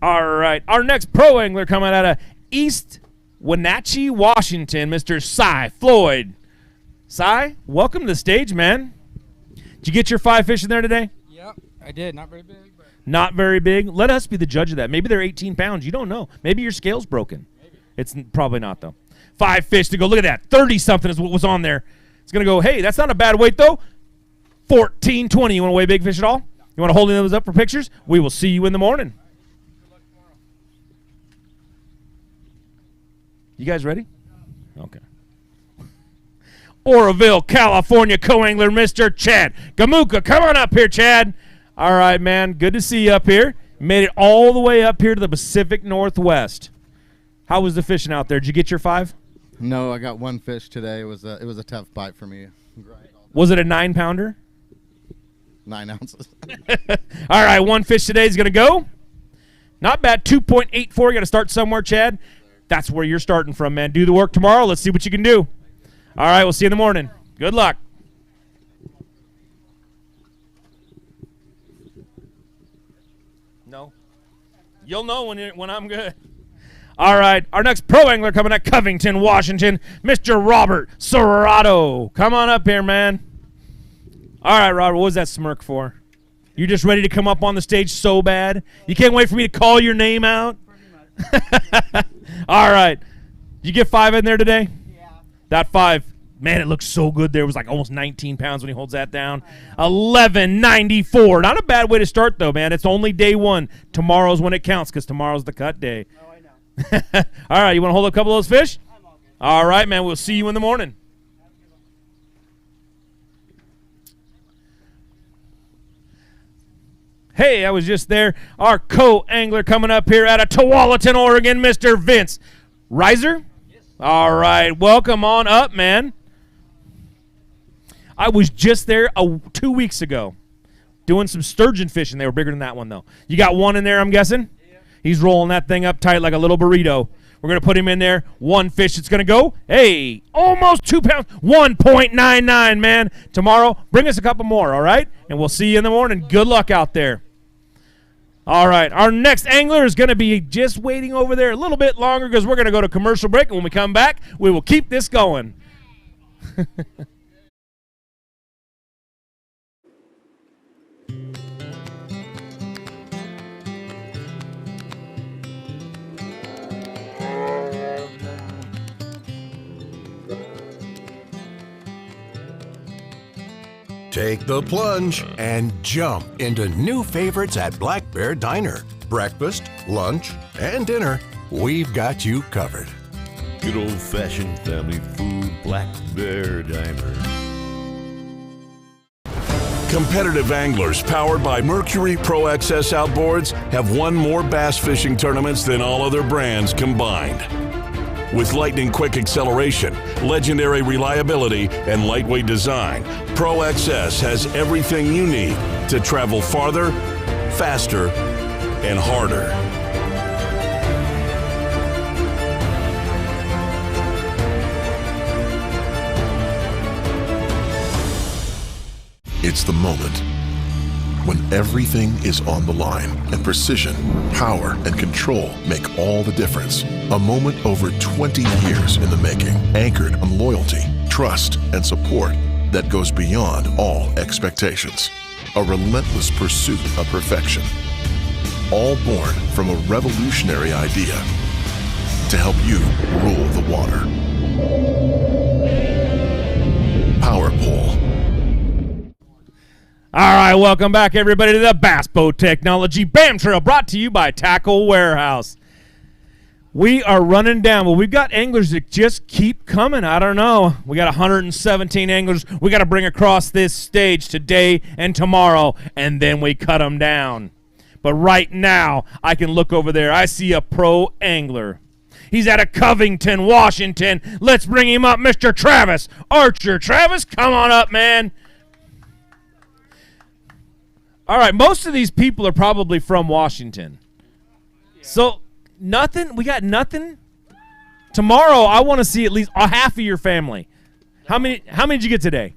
Speaker 8: All right, our next pro angler coming out of East Wenatchee, Washington, Mr. Cy Floyd. Cy, welcome to the stage, man. Did you get your 5 fish in there today?
Speaker 13: Yep, I did. Not very big. But
Speaker 8: not very big. Let us be the judge of that. Maybe they're 18 pounds. You don't know. Maybe your scale's broken. Maybe. It's probably not, though. 5 fish to go. Look at that. 30-something is what was on there. It's going to go, hey, that's not a bad weight, though. 14-20. You want to weigh big fish at all? You want to hold those up for pictures? We will see you in the morning. You guys ready? Okay. Oroville, California co-angler, Mr. Chad Gamuka. Come on up here, Chad. All right, man. Good to see you up here. Made it all the way up here to the Pacific Northwest. How was the fishing out there? Did you get your 5?
Speaker 17: No, I got 1 fish today. It was a tough bite for me.
Speaker 8: Was it a 9-pounder?
Speaker 17: 9 ounces.
Speaker 8: All right, 1 fish today is going to go. Not bad. 2.84. You got to start somewhere, Chad. That's where you're starting from, man. Do the work tomorrow. Let's see what you can do. All right, we'll see you in the morning. Good luck. No. You'll know when I'm good. All right, our next pro angler coming out of Covington, Washington, Mr. Robert Serrato. Come on up here, man. All right, Robert, what was that smirk for? You're just ready to come up on the stage so bad? You can't wait for me to call your name out? All right. You get 5 in there today? Yeah. That 5, man, it looks so good there. It was like almost 19 pounds when he holds that down. 11.94. Not a bad way to start, though, man. It's only day 1. Tomorrow's when it counts because tomorrow's the cut day. Oh, I know. All right. You want to hold up a couple of those fish? I'm all good. All right, man. We'll see you in the morning. Hey, I was just there. Our co-angler coming up here out of Tualatin, Oregon, Mr. Vince Reiser. Yes. All right, welcome on up, man. I was just there 2 weeks ago doing some sturgeon fishing. They were bigger than that one, though. You got 1 in there, I'm guessing? Yeah. He's rolling that thing up tight like a little burrito. We're going to put him in there. 1 fish that's going to go. Hey, almost 2 pounds. 1.99, man. Tomorrow, bring us a couple more, all right? And we'll see you in the morning. Good luck out there. All right, our next angler is going to be just waiting over there a little bit longer because we're going to go to commercial break, and when we come back, we will keep this going.
Speaker 16: Take the plunge and jump into new favorites at Black Bear Diner. Breakfast, lunch, and dinner, we've got you covered.
Speaker 23: Good old-fashioned family food, Black Bear Diner.
Speaker 24: Competitive anglers powered by Mercury Pro XS outboards have won more bass fishing tournaments than all other brands combined. With lightning-quick acceleration, legendary reliability, and lightweight design, Pro XS has everything you need to travel farther, faster, and harder.
Speaker 25: It's the moment when everything is on the line and precision, power, and control make all the difference. A moment over 20 years in the making, anchored on loyalty, trust, and support that goes beyond all expectations. A relentless pursuit of perfection. All born from a revolutionary idea to help you rule the water. Power Pole.
Speaker 8: All right, welcome back, everybody, to the Bass Boat Technology BAM Trail, brought to you by Tackle Warehouse. We are running down, but we've got anglers that just keep coming. I don't know. We got 117 anglers we got to bring across this stage today and tomorrow, and then we cut them down. But right now, I can look over there. I see a pro angler. He's out of Covington, Washington. Let's bring him up, Mr. Travis Archer. Travis, come on up, man. All right, most of these people are probably from Washington. So, nothing? We got nothing? Tomorrow, I want to see at least half of your family. How many did you get today?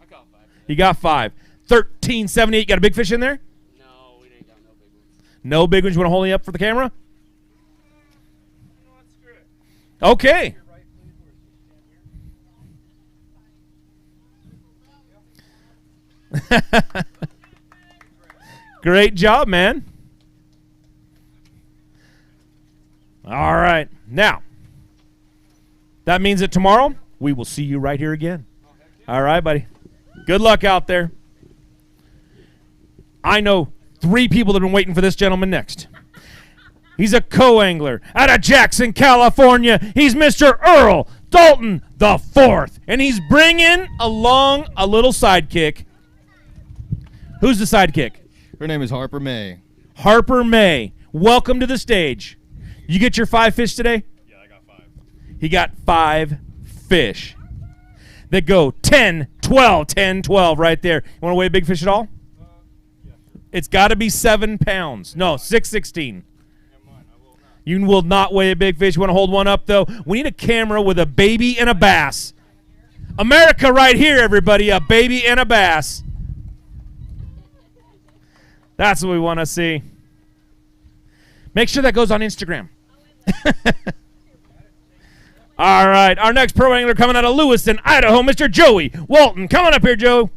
Speaker 8: I got 5. You got 5. 1378. Got a big fish in there?
Speaker 1: No, we didn't got no big ones.
Speaker 8: No big ones? You want to hold me up for the camera? Okay. Great job, man. All right. Now, that means that tomorrow we will see you right here again. All right, buddy. Good luck out there. I know 3 people that have been waiting for this gentleman next. He's a co-angler out of Jackson, California. He's Mr. Earl Dalton the Fourth, and he's bringing along a little sidekick. Who's the sidekick?
Speaker 17: Her name is Harper May.
Speaker 8: Harper May. Welcome to the stage. You get your 5 fish today?
Speaker 18: Yeah, I got 5.
Speaker 8: He got 5 fish that go 10, 12, 10, 12 right there. You want to weigh a big fish at all?
Speaker 18: Yeah.
Speaker 8: It's got to be 7 pounds. No, 616. You will not weigh a big fish. You want to hold one up, though? We need a camera with a baby and a bass. America right here, everybody. A baby and a bass. That's what we want to see. Make sure that goes on Instagram. All right. Our next pro angler coming out of Lewiston, Idaho, Mr. Joey Walton. Come on up here, Joe.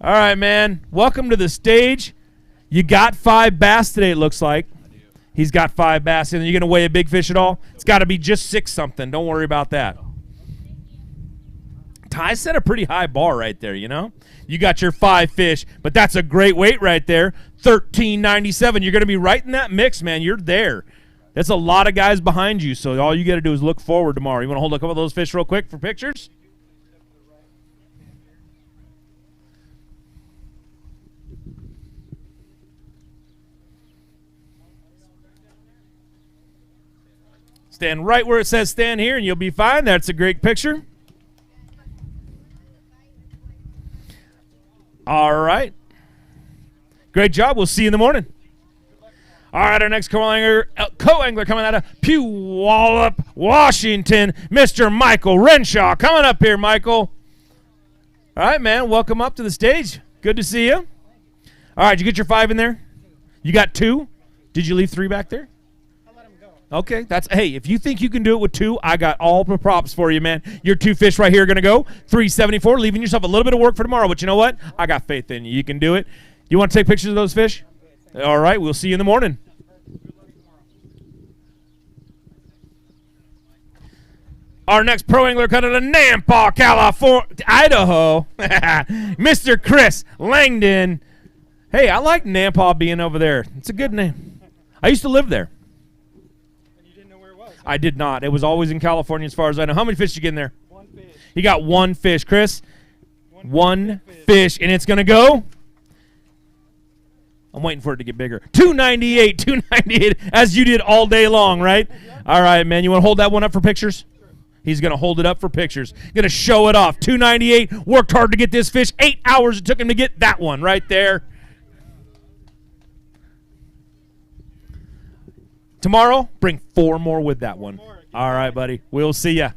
Speaker 8: All right, man. Welcome to the stage. You got 5 bass today, it looks like. He's got 5 bass in. Are you going to weigh a big fish at all? It's got to be just 6 something. Don't worry about that. Ty set a pretty high bar right there, you know? You got your 5 fish, but that's a great weight right there. 1397. You're going to be right in that mix, man. You're there. That's a lot of guys behind you, so all you got to do is look forward tomorrow. You want to hold a couple of those fish real quick for pictures? Stand right where it says stand here, and you'll be fine. That's a great picture. All right. Great job. We'll see you in the morning. All right, our next co-angler coming out of Puyallup, Washington, Mr. Michael Renshaw. Coming up here, Michael. All right, man. Welcome up to the stage. Good to see you. All right, did you get your 5 in there? You got 2? Did you leave 3 back there? Okay, hey, if you think you can do it with 2, I got all the props for you, man. Your 2 fish right here are going to go 374, leaving yourself a little bit of work for tomorrow. But you know what? I got faith in you. You can do it. You want to take pictures of those fish? All right, we'll see you in the morning. Our next pro angler coming to Nampa, California, Idaho, Mr. Chris Langdon. Hey, I like Nampa being over there. It's a good name. I used to live there. I did not. It was always in California as far as I know. How many fish did you get in there?
Speaker 9: 1 fish.
Speaker 8: You got 1 fish, Chris. One fish, and it's going to go. I'm waiting for it to get bigger. 298, 298, as you did all day long, right? All right, man. You want to hold that one up for pictures? Sure. He's going to hold it up for pictures. Going to show it off. 298. Worked hard to get this fish. 8 hours it took him to get that one right there. Tomorrow, bring 4 more with that one. All right, buddy. We'll see ya.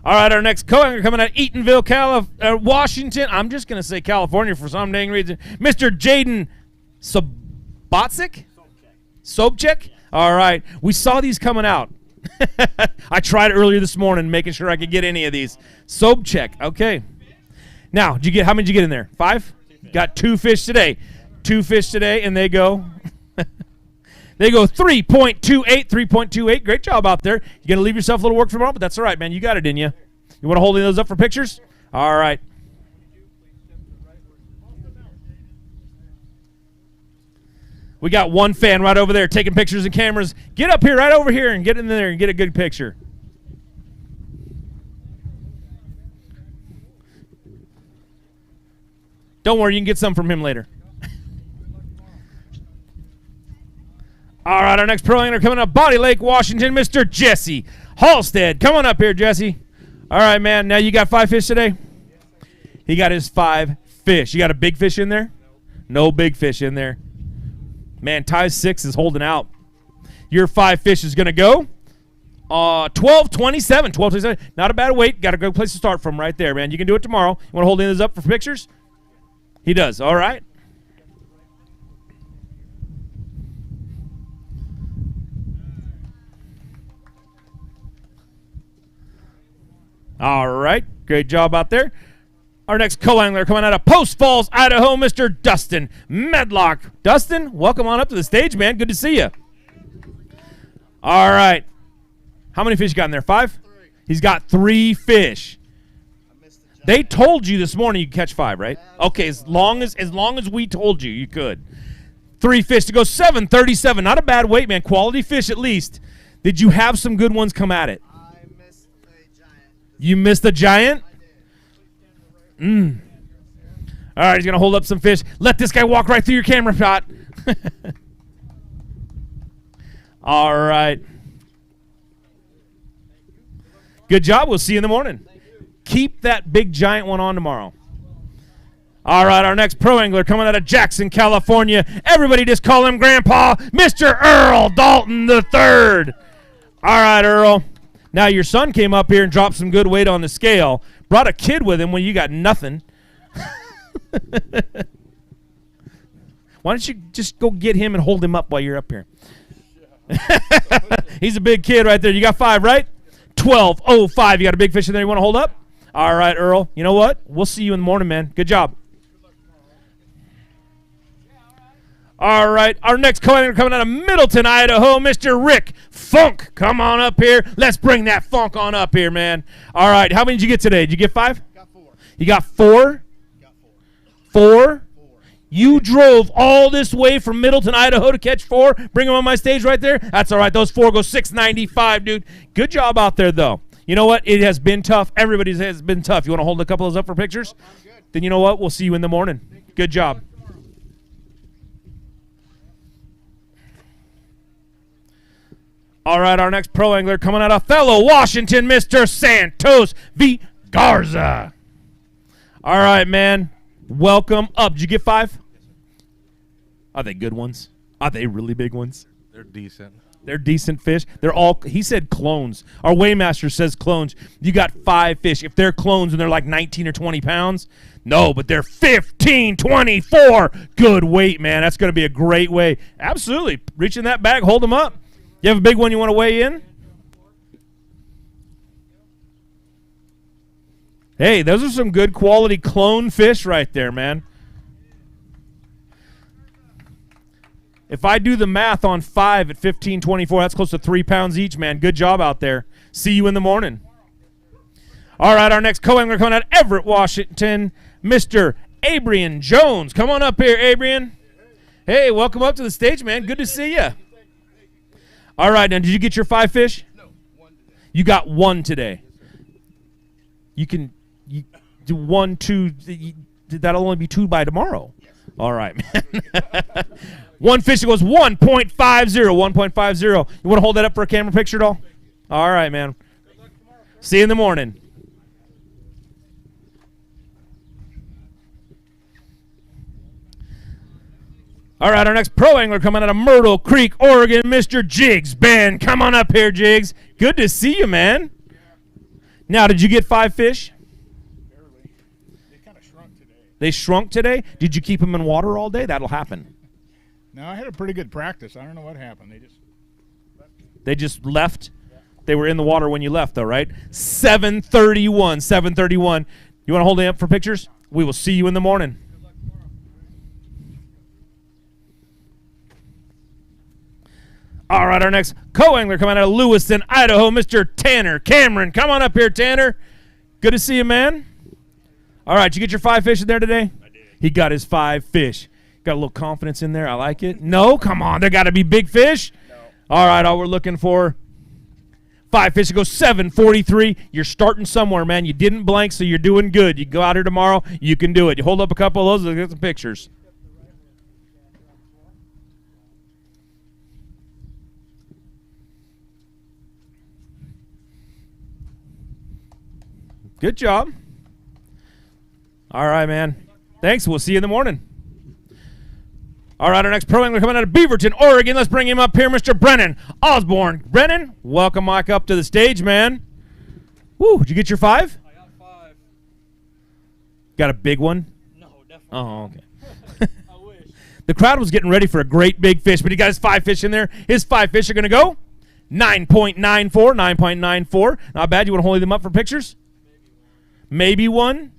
Speaker 8: All right, our next co-angler coming out of Eatonville, Washington. I'm just going to say California for some dang reason. Mr. Jaden Sobotzik? Sobchek? All right. We saw these coming out. I tried earlier this morning, making sure I could get any of these. Sobchek. Okay. Now, how many did you get in there? 5? Got 2 fish today. 2 fish today, and they go... They go 3.28, 3.28. Great job out there. You're going to leave yourself a little work for tomorrow, but that's all right, man. You got it in you. You want to hold those up for pictures? All right. We got one fan right over there taking pictures and cameras. Get up here, right over here, and get in there and get a good picture. Don't worry, you can get some from him later. All right, our next pro angler coming up, Body Lake, Washington, Mr. Jesse Halstead. Come on up here, Jesse. All right, man. Now you got 5 fish today? He got his 5 fish. You got a big fish in there? No big fish in there. Man, Ty's 6 is holding out. Your 5 fish is going to go 12:27. 12:27. Not a bad weight. Got a good place to start from right there, man. You can do it tomorrow. You want to hold these up for pictures? He does. All right. All right. Great job out there. Our next co-angler coming out of Post Falls, Idaho, Mr. Dustin Medlock. Dustin, welcome on up to the stage, man. Good to see you. All right. How many fish you got in there? 5? 3. He's got 3 fish. They told you this morning you could catch 5, right? Okay, as long as we told you, you could. 3 fish to go 7:37. Not a bad weight, man. Quality fish at least. Did you have some good ones come at it?
Speaker 6: I missed a giant.
Speaker 8: You missed the giant? All right, he's going to hold up some fish. Let this guy walk right through your camera shot. All right. Good job. We'll see you in the morning. Keep that big giant one on tomorrow. All right, our next pro angler coming out of Jackson, California. Everybody just call him Grandpa, Mr. Earl Dalton III. All right, Earl. Now, your son came up here and dropped some good weight on the scale. Brought a kid with him when you got nothing. Why don't you just go get him and hold him up while you're up here? He's a big kid right there. You got 5, right? 12:05. You got a big fish in there you want to hold up? All right, Earl. You know what? We'll see you in the morning, man. Good job. All right, our next co-angler coming out of Middleton, Idaho, Mr. Rick Funk. Come on up here. Let's bring that funk on up here, man. All right, how many did you get today? Did you get 5?
Speaker 6: Got 4.
Speaker 8: You got 4?
Speaker 6: Got
Speaker 8: 4?
Speaker 6: 4.
Speaker 8: You drove all this way from Middleton, Idaho to catch 4? Bring them on my stage right there? That's all right. Those 4 go 6.95, dude. Good job out there, though. You know what? It has been tough. Everybody's has been tough. You want to hold a couple of those up for pictures?
Speaker 6: I'm good.
Speaker 8: Then you know what? We'll see you in the morning. Good job. All right, our next pro angler coming out of Othello, Washington, Mr. Santos V. Garza. All right, man. Welcome up. Did you get 5? Are they good ones? Are they really big ones?
Speaker 12: They're decent.
Speaker 8: They're decent fish. They're all, he said clones. Our weighmaster says clones. You got 5 fish. If they're clones and they're like 19 or 20 pounds, no, but they're 15, 24. Good weight, man. That's going to be a great weigh. Absolutely. Reach in that bag. Hold them up. You have a big one you want to weigh in? Hey, those are some good quality clone fish right there, man. If I do the math on 5 at 15.24, that's close to 3 pounds each, man. Good job out there. See you in the morning. All right, our next co-angler coming out of Everett, Washington, Mr. Abrian Jones. Come on up here, Abrian. Hey, welcome up to the stage, man. Good to see you. All right, now, did you get your 5 fish?
Speaker 6: No, 1 today.
Speaker 8: You got 1 today. You can do 1, 2. That'll only be 2 by tomorrow.
Speaker 6: Yes.
Speaker 8: All right, man. 1 fish that goes 1.50. 1.50. You want to hold that up for a camera picture at all? All right, man. See you in the morning. All right, our next pro angler coming out of Myrtle Creek, Oregon, Mr. Jigs Ben. Come on up here, Jigs. Good to see you, man. Now, did you get 5 fish?
Speaker 12: Barely. They kind of shrunk today.
Speaker 8: They shrunk today? Did you keep them in water all day? That'll happen.
Speaker 12: No, I had a pretty good practice. I don't know what happened.
Speaker 8: They just left? They were in the water when you left, though, right? 7:31. 7:31. You want to hold it up for pictures? We will see you in the morning. All right, our next co-angler coming out of Lewiston, Idaho, Mr. Tanner Cameron. Come on up here, Tanner. Good to see you, man. All right, did you get your 5 fish in there today?
Speaker 12: I did.
Speaker 8: He got his 5 fish. Got a little confidence in there. I like it. No, come on. There got to be big fish. No. All right, all we're looking for. 5 fish. It goes 7:43. You're starting somewhere, man. You didn't blank, so you're doing good. You go out here tomorrow, you can do it. You hold up a couple of those, let's get some pictures. Good job. All right, man. Thanks. We'll see you in the morning. All right, our next pro angler coming out of Beaverton, Oregon. Let's bring him up here, Mr. Brennan Osborne. Brennan, welcome Mike up to the stage, man. Woo, did you get your 5?
Speaker 7: I got 5.
Speaker 8: Got a big one?
Speaker 7: No, definitely.
Speaker 8: Oh, okay. I wish. The crowd was getting ready for a great big fish, but he got his 5 fish in there. His 5 fish are going to go 9.94, 9.94. Not bad. You want to hold them up for pictures? Maybe one.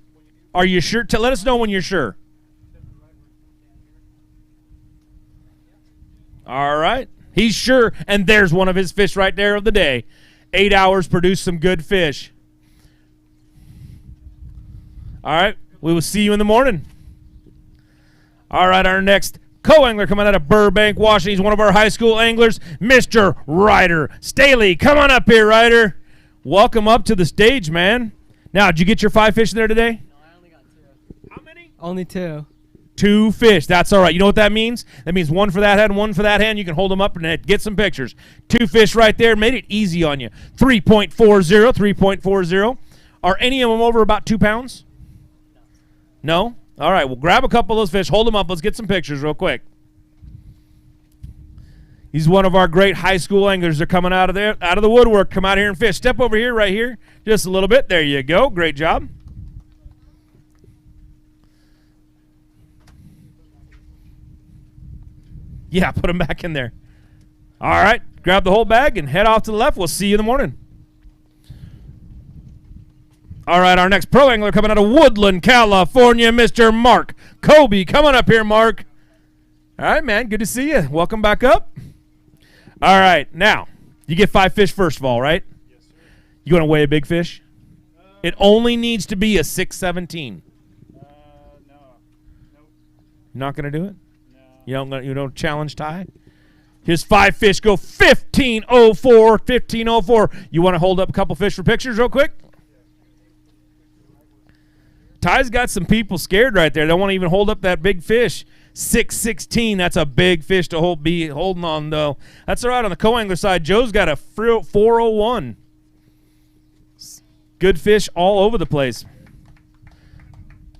Speaker 8: Are you sure? Let us know when you're sure. All right. He's sure, and there's one of his fish right there of the day. 8 hours produced some good fish. All right. We will see you in the morning. All right. Our next co-angler coming out of Burbank, Washington. He's one of our high school anglers, Mr. Ryder Staley. Come on up here, Ryder. Welcome up to the stage, man. Now, did you get your 5 fish there today?
Speaker 7: No, I only got 2.
Speaker 8: How many?
Speaker 7: Only 2.
Speaker 8: 2 fish. That's all right. You know what that means? That means 1 for that hand, 1 for that hand. You can hold them up and get some pictures. 2 fish right there. Made it easy on you. 3.40, 3.40. Are any of them over about 2 pounds? No? All right. Well, grab a couple of those fish. Hold them up. Let's get some pictures real quick. He's one of our great high school anglers. They're coming out of there, out of the woodwork. Come out here and fish. Step over here, right here. Just a little bit. There you go. Great job. Yeah, put them back in there. All right. Grab the whole bag and head off to the left. We'll see you in the morning. All right, our next pro angler coming out of Woodland, California, Mr. Mark Kobe. Come on up here, Mark. All right, man. Good to see you. Welcome back up. All right. Now, you get 5 fish first of all, right? Yes, sir. You going to weigh a big fish? It only needs to be a 617.
Speaker 7: No. Nope.
Speaker 8: You're not going to do it? No. You don't challenge Ty? His 5 fish go 1504, 1504. You want to hold up a couple fish for pictures real quick? Ty's got some people scared right there. They don't want to even hold up that big fish. 616. That's a big fish to be holding on, though. That's all right on the co-angler side. Joe's got a 401. Good fish all over the place.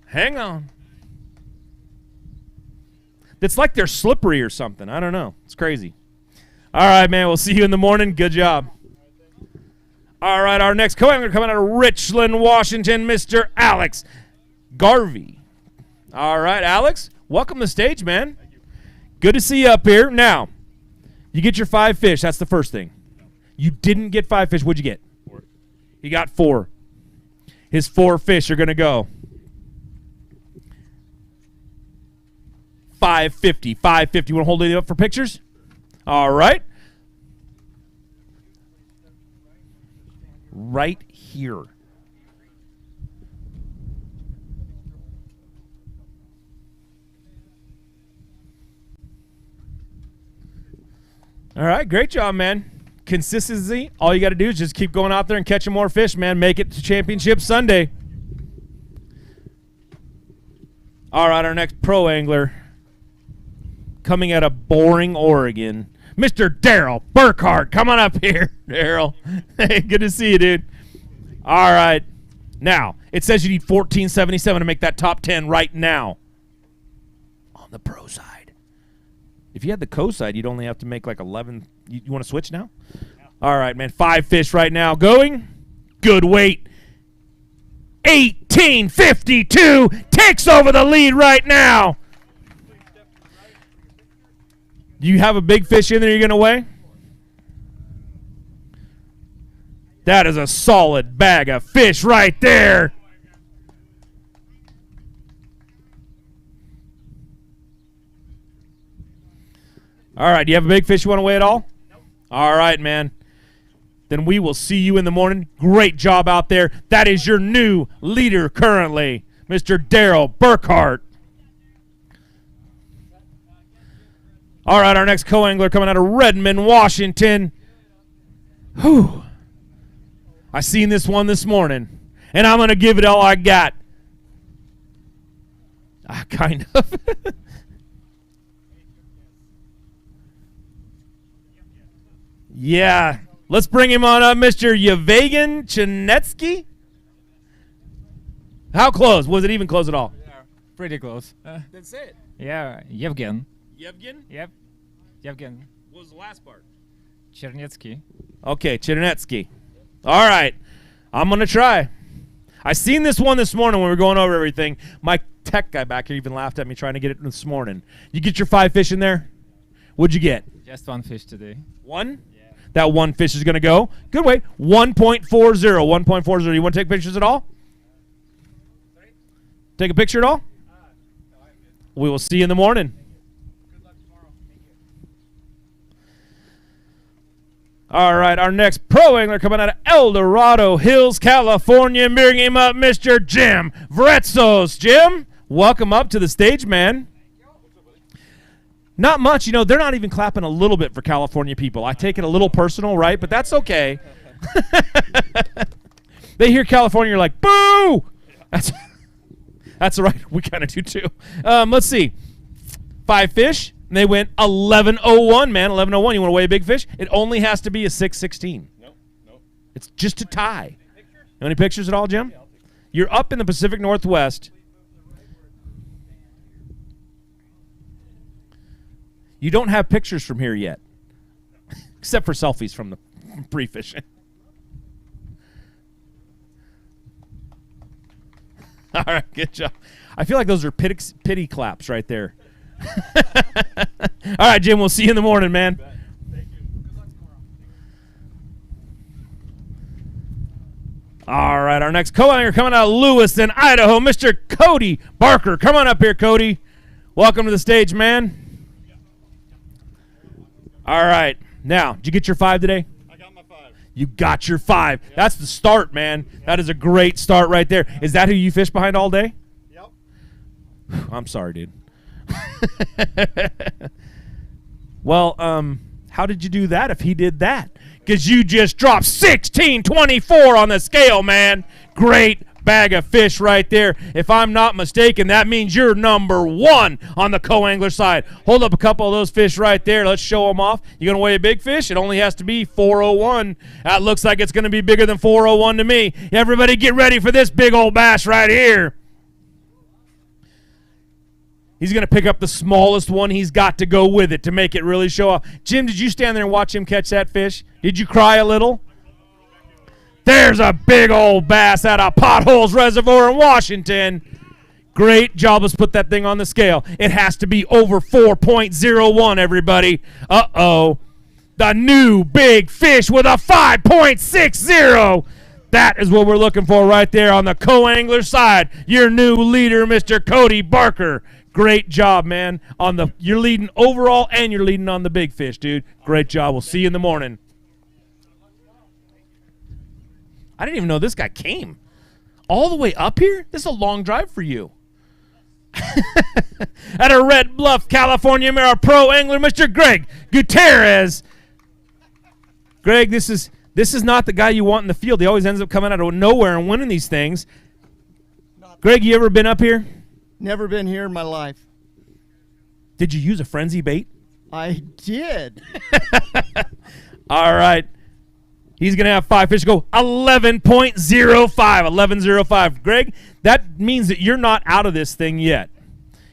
Speaker 8: Hang on. It's like they're slippery or something. I don't know. It's crazy. All right, man. We'll see you in the morning. Good job. All right, our next co-angler coming out of Richland, Washington, Mr. Alex Garvey. All right, Alex, welcome to the stage, man. Thank you. Good to see you up here. Now, you get your 5 fish. That's the first thing. You didn't get 5 fish. What'd you get?
Speaker 7: 4.
Speaker 8: He got 4. His 4 fish are going to go 550. 550. You want to hold it up for pictures? All right. Right here. All right, great job, man. Consistency, all you got to do is just keep going out there and catching more fish, man. Make it to Championship Sunday. All right, our next pro angler coming out of Boring, Oregon, Mr. Daryl Burkhart. Come on up here, Daryl. Hey, good to see you, dude. All right. Now, it says you need 1477 to make that top 10 right now on the pro side. If you had the co side, you'd only have to make like 11. You want to switch now? Yeah. All right, man. 5 fish right now going. Good weight. 1852 takes over the lead right now. You have a big fish in there you're going to weigh? That is a solid bag of fish right there. All right, do you have a big fish you want to weigh at all? Nope. All right, man. Then we will see you in the morning. Great job out there. That is your new leader currently, Mr. Daryl Burkhart. All right, our next co-angler coming out of Redmond, Washington. Whew. I seen this one this morning, and I'm going to give it all I got. Kind of. Yeah. Let's bring him on up, Mr. Yevgen Chinetsky. How close? Was it even close at all?
Speaker 13: Yeah, pretty close.
Speaker 8: That's it.
Speaker 13: Yeah, Yevgen.
Speaker 8: Yevgen?
Speaker 13: Yep. Yevgen.
Speaker 8: What was the last part?
Speaker 13: Chernetsky.
Speaker 8: Okay, Chernetsky. All right. I'm going to try. I seen this one this morning when we were going over everything. My tech guy back here even laughed at me trying to get it this morning. You get your 5 fish in there? What'd you get?
Speaker 13: Just 1 fish today.
Speaker 8: 1? Yeah. That 1 fish is going to go. Good way. 1.40. 1.40. You want to take pictures at all? Take a picture at all? We will see you in the morning. All right, our next pro angler coming out of El Dorado Hills, California. Bring him up, Mr. Jim Vretzos. Jim, welcome up to the stage, man. Not much. You know, they're not even clapping a little bit for California people. I take it a little personal, right? But that's okay. They hear California, you're like, boo! That's all right. We kind of do, too. Let's see. 5 fish. And they went 11.01, man. 11.01. You want to weigh a big fish? It only has to be a 6.16. Nope. It's just a tie. Any pictures at all, Jim? You're up in the Pacific Northwest. You don't have pictures from here yet, except for selfies from the pre-fishing. All right, good job. I feel like those are pity claps right there. All right, Jim, we'll see you in the morning, man.
Speaker 14: Thank you. Good luck tomorrow.
Speaker 8: All right, our next co-angler coming out of Lewiston, Idaho, Mr. Cody Barker. Come on up here, Cody. Welcome to the stage, man. All right. Now, did you get your 5 today?
Speaker 12: I got my 5.
Speaker 8: You got your 5. Yep. That's the start, man. Yep. That is a great start right there. Is that who you fish behind all day?
Speaker 12: Yep.
Speaker 8: I'm sorry, dude. Well, how did you do that if he did that? Because you just dropped 16.24 on the scale, man. Great bag of fish right there. If I'm not mistaken, that means you're number 1 on the co-angler side. Hold up a couple of those fish right there. Let's show them off. You going to weigh a big fish? It only has to be 401. That looks like it's going to be bigger than 401 to me. Everybody get ready for this big old bass right here. He's going to pick up the smallest one he's got to go with it to make it really show off. Jim, did you stand there and watch him catch that fish? Did you cry a little? There's a big old bass out of Potholes Reservoir in Washington. Great job. Let's put that thing on the scale. It has to be over 4.01, everybody. Uh-oh. The new big fish with a 5.60. That is what we're looking for right there on the co-angler side. Your new leader, Mr. Cody Barker. Great job, man. You're leading overall and you're leading on the big fish, dude. Great job. We'll see you in the morning. I didn't even know this guy came all the way up here. This is a long drive for you. At a Red Bluff, California, our pro angler, Mr. Greg Gutierrez. Greg, this is not the guy you want in the field. He always ends up coming out of nowhere and winning these things. Greg, you ever been up here?
Speaker 6: Never been here in my life.
Speaker 8: Did you use a frenzy bait?
Speaker 6: I did.
Speaker 8: All right. He's going to have 5 fish go 11.05. 11.05. Greg, that means that you're not out of this thing yet.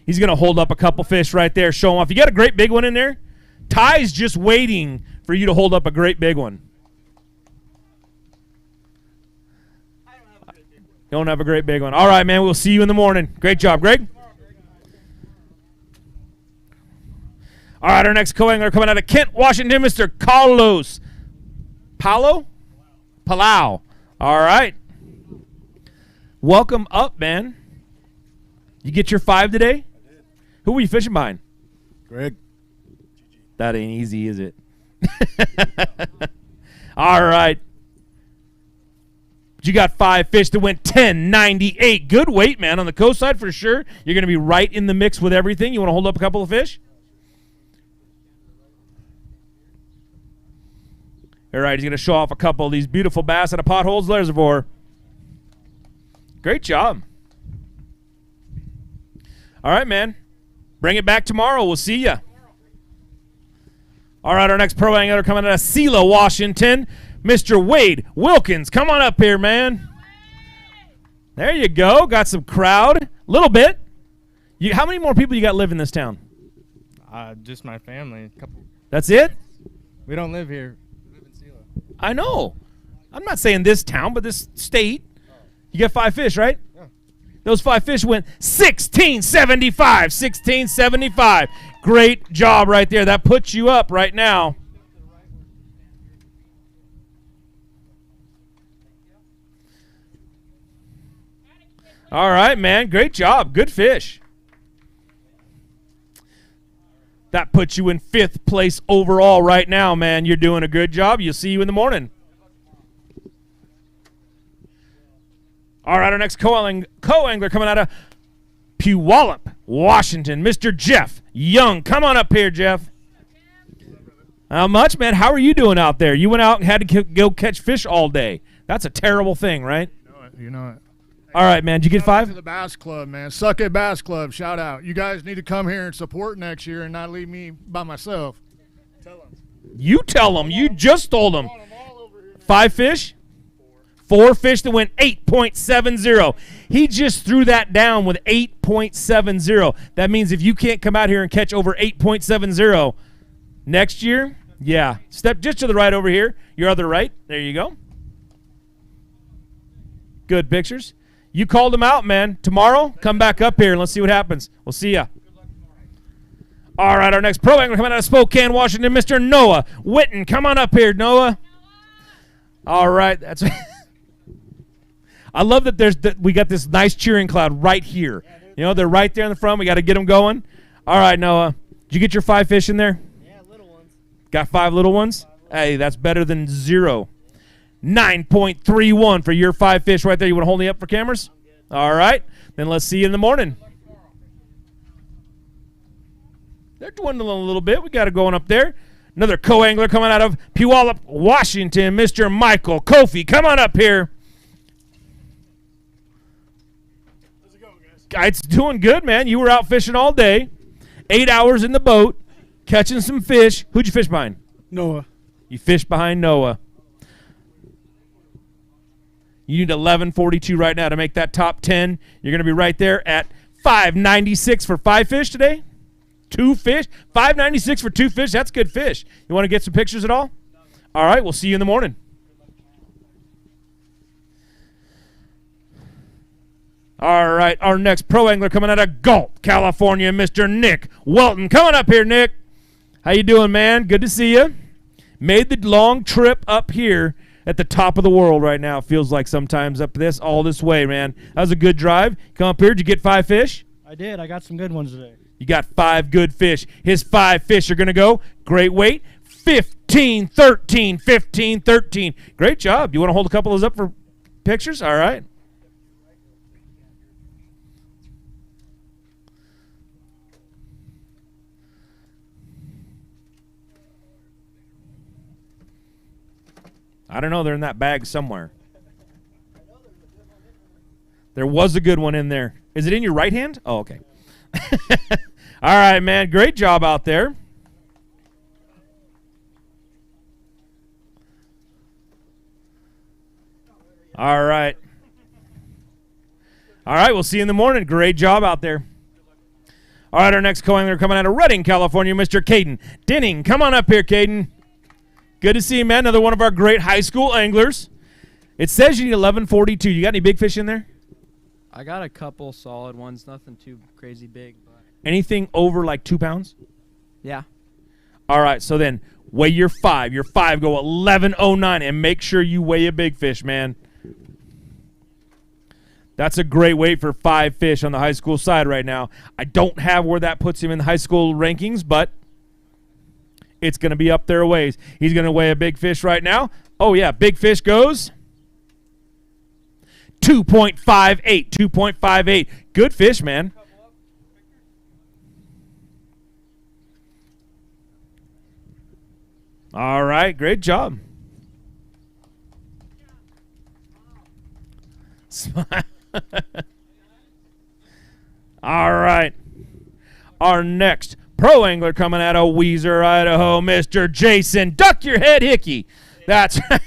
Speaker 8: He's going to hold up a couple fish right there, show them off. You got a great big one in there? Ty's just waiting for you to hold up a great big one. Don't have a great big one. All right, man. We'll see you in the morning. Great job, Greg. All right, our next co-angler coming out of Kent, Washington, Mr. Carlos Palau. All right. Welcome up, man. You get your 5 today? I did. Who were you fishing behind?
Speaker 12: Greg.
Speaker 8: That ain't easy, is it? All right. You got 5 fish that went 10.98. Good weight, man, on the coast side for sure. You're going to be right in the mix with everything. You want to hold up a couple of fish? All right, he's going to show off a couple of these beautiful bass at a Potholes Reservoir. Great job. All right, man. Bring it back tomorrow. We'll see ya. All right, our next pro angler coming out of Selah, Washington, Mr. Wade Wilkins. Come on up here, man. There you go. Got some crowd. A little bit. How many more people you got live in this town?
Speaker 2: Just my family. A couple.
Speaker 8: That's it?
Speaker 2: We don't live here. We live in Selah.
Speaker 8: I know. I'm not saying this town, but this state. You get 5 fish, right?
Speaker 2: Yeah.
Speaker 8: Those 5 fish went 1675. 1675. Great job right there. That puts you up right now. All right, man. Great job. Good fish. That puts you in 5th place overall right now, man. You're doing a good job. You'll see you in the morning. All right, our next co-angler coming out of Puyallup, Washington, Mr. Jeff Young. Come on up here, Jeff. How much, man? How are you doing out there? You went out and had to go catch fish all day. That's a terrible thing, right?
Speaker 15: You know it.
Speaker 8: All right, man. Did you get 5?
Speaker 15: To the Bass Club, man. Suck it, Bass Club. Shout out. You guys need to come here and support next year and not leave me by myself.
Speaker 8: You tell them. You just told them. 5 fish? 4 fish that went 8.70. He just threw that down with 8.70. That means if you can't come out here and catch over 8.70 next year, yeah. Step just to the right over here. Your other right. There you go. Good pictures. You called him out, man. Tomorrow, come back up here and let's see what happens. We'll see ya. All right, our next pro angler coming out of Spokane, Washington, Mr. Noah Witten. Come on up here, Noah. All right, that's. I love that we got this nice cheering cloud right here. You know, they're right there in the front. We got to get them going. All right, Noah. Did you get your 5 fish in there?
Speaker 22: Yeah, little ones.
Speaker 8: Got 5 little ones? Hey, that's better than 0. 9.31 for your 5 fish right there. You want to hold me up for cameras? All right. Then let's see you in the morning. They're dwindling a little bit. We got it going up there. Another co-angler coming out of Puyallup, Washington, Mr. Michael Kofi. Come on up here.
Speaker 15: How's it going, guys?
Speaker 8: It's doing good, man. You were out fishing all day. 8 hours in the boat, catching some fish. Who'd you fish behind?
Speaker 14: Noah.
Speaker 8: You fished behind Noah. You need 1142 right now to make that top 10. You're going to be right there at 596 for 5 fish today. 2 fish. 596 for 2 fish. That's good fish. You want to get some pictures at all? All right, we'll see you in the morning. All right, our next pro angler coming out of Galt, California, Mr. Nick Welton. Coming up here, Nick. How you doing, man? Good to see you. Made the long trip up here at the top of the world right now. Feels like sometimes up all this way, man. That was a good drive. Come up here. Did you get 5 fish?
Speaker 5: I did. I got some good ones today.
Speaker 8: You got 5 good fish. His 5 fish are going to go. Great weight. 15, 13, 15, 13. Great job. You want to hold a couple of those up for pictures? All right. I don't know. They're in that bag somewhere. There was a good one in there. Is it in your right hand? Oh, okay. All right, man. Great job out there. All right. All right, we'll see you in the morning. Great job out there. All right, our next co-angler coming out of Redding, California, Mr. Caden Denning. Come on up here, Caden. Good to see you, man. Another one of our great high school anglers. It says you need 1142. You got any big fish in there?
Speaker 19: I got a couple solid ones. Nothing too crazy big. But
Speaker 8: Anything over like 2 pounds?
Speaker 19: yeah.
Speaker 8: All right, so then weigh your 5. Your 5 go 1109, and make sure you weigh a big fish, man. That's a great weight for 5 fish on the high school side right now. I don't have where that puts him in the high school rankings, but it's going to be up there a ways. He's going to weigh a big fish right now. Oh, yeah, big fish goes 2.58. 2.58. Good fish, man. All right, great job. Smile. All right. Our next pro angler coming out of Weiser, Idaho, Mr. Jason. Duck your head, Hickey. That's right.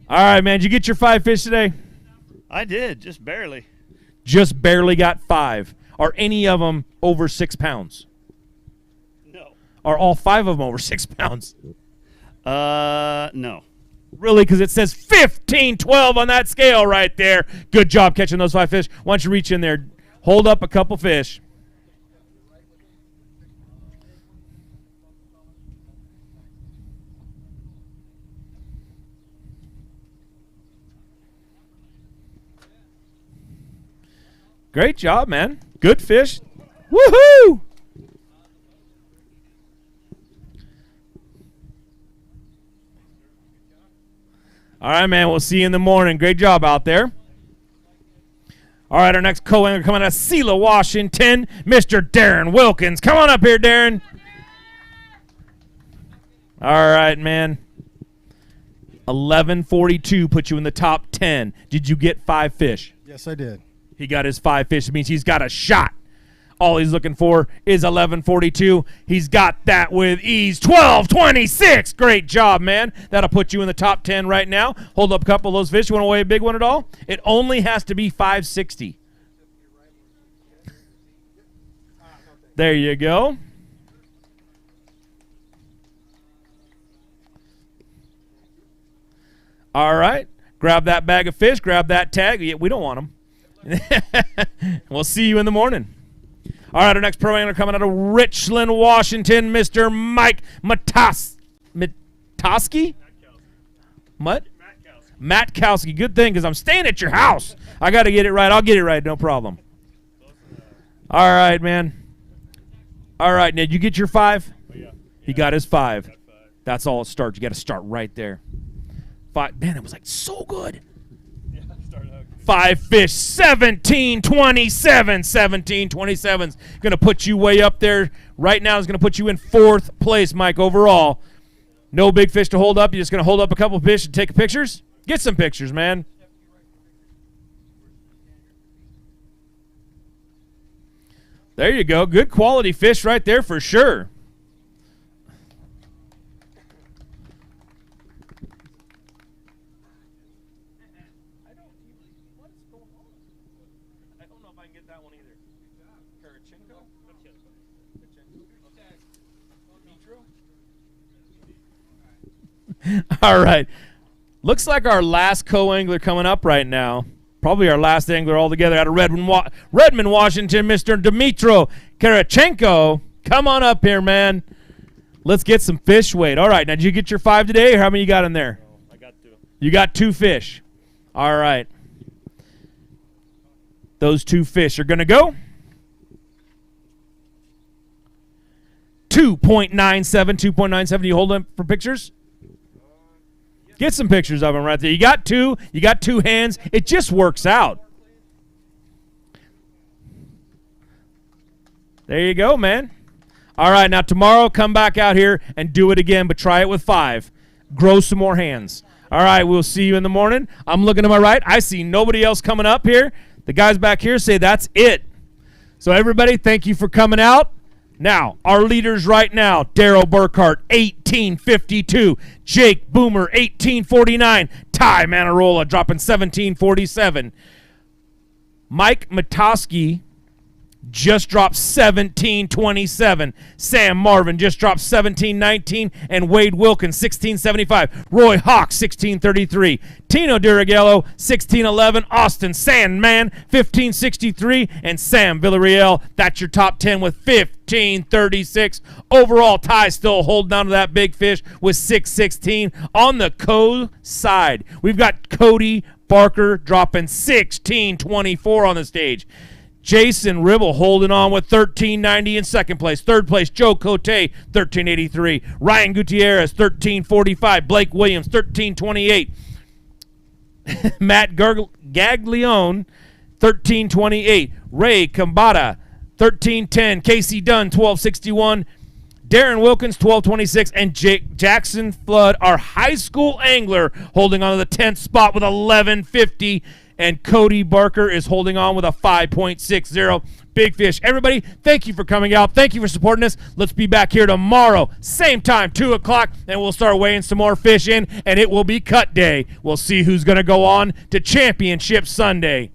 Speaker 8: All right, man. Did you get your 5 fish today?
Speaker 7: I did, just barely.
Speaker 8: Just barely got 5. Are any of them over 6 pounds?
Speaker 7: No.
Speaker 8: Are all 5 of them over 6 pounds?
Speaker 7: No.
Speaker 8: Really? Because it says 15, 12 on that scale right there. Good job catching those 5 fish. Why don't you reach in there, hold up a couple fish. Great job, man. Good fish. Woohoo! All right, man. We'll see you in the morning. Great job out there. All right, our next co-angler coming out of Selah, Washington, Mr. Darren Wilkins. Come on up here, Darren. All right, man. 11:42 put you in the top 10. Did you get 5 fish?
Speaker 2: Yes, I did.
Speaker 8: He got his 5 fish. It means he's got a shot. All he's looking for is 11:42. He's got that with ease. 12:26. Great job, man. That'll put you in the top 10 right now. Hold up a couple of those fish. You want to weigh a big one at all? It only has to be 560. There you go. All right. Grab that bag of fish. Grab that tag. Yeah, we don't want them. We'll see you in the morning. All right, our next pro angler coming out of Richland, Washington, Mr. Mike Matoski? What? Matkowski. Good thing, because I'm staying at your house. I got to get it right. I'll get it right. No problem. All right, man. All right, Ned, you get your 5? He got his 5. That's all it starts. You got to start right there. 5. Man, it was like so good. 5 fish, 17-27. 17-27's going to put you way up there. Right now is going to put you in 4th place, Mike, overall. No big fish to hold up. You're just going to hold up a couple of fish and take pictures? Get some pictures, man. There you go. Good quality fish right there for sure. All right. Looks like our last co-angler coming up right now. Probably our last angler altogether out of Redmond, Washington, Mr. Dmitro Karachenko. Come on up here, man. Let's get some fish weight. All right. Now, did you get your 5 today, or how many you got in there?
Speaker 7: I got 2.
Speaker 8: You got 2 fish. All right. Those 2 fish are going to go 2.97. 2.97. You hold them for pictures? Get some pictures of them right there. You got 2. You got 2 hands. It just works out. There you go, man. All right, now tomorrow come back out here and do it again, but try it with 5. Grow some more hands. All right, we'll see you in the morning. I'm looking to my right. I see nobody else coming up here. The guys back here say that's it. So everybody, thank you for coming out. Now, our leaders right now, Daryl Burkhart, 1852. Jake Boomer, 1849. Ty Manarola dropping 1747. Mike Matoski just dropped 1727. Sam Marvin just dropped 1719. And Wade Wilkins, 1675. Roy Hawk, 1633. Tino Dirigello, 1611. Austin Sandman, 1563. And Sam Villarreal, that's your top 10 with 1536. Overall, Ty still holding on to that big fish with 616. On the co-side, we've got Cody Barker dropping 1624 on the stage. Jason Ribble holding on with 1390 in second place. Third place, Joe Cote, 1383. Ryan Gutierrez, 1345. Blake Williams, 1328. Matt Gaglione, 1328. Ray Kambata, 1310. Casey Dunn, 1261. Darren Wilkins, 1226, and Jackson Flood, our high school angler, holding on to the 10th spot with 1150. And Cody Barker is holding on with a 5.60. Big fish. Everybody, thank you for coming out. Thank you for supporting us. Let's be back here tomorrow, same time, 2 o'clock, and we'll start weighing some more fish in, and it will be cut day. We'll see who's going to go on to Championship Sunday.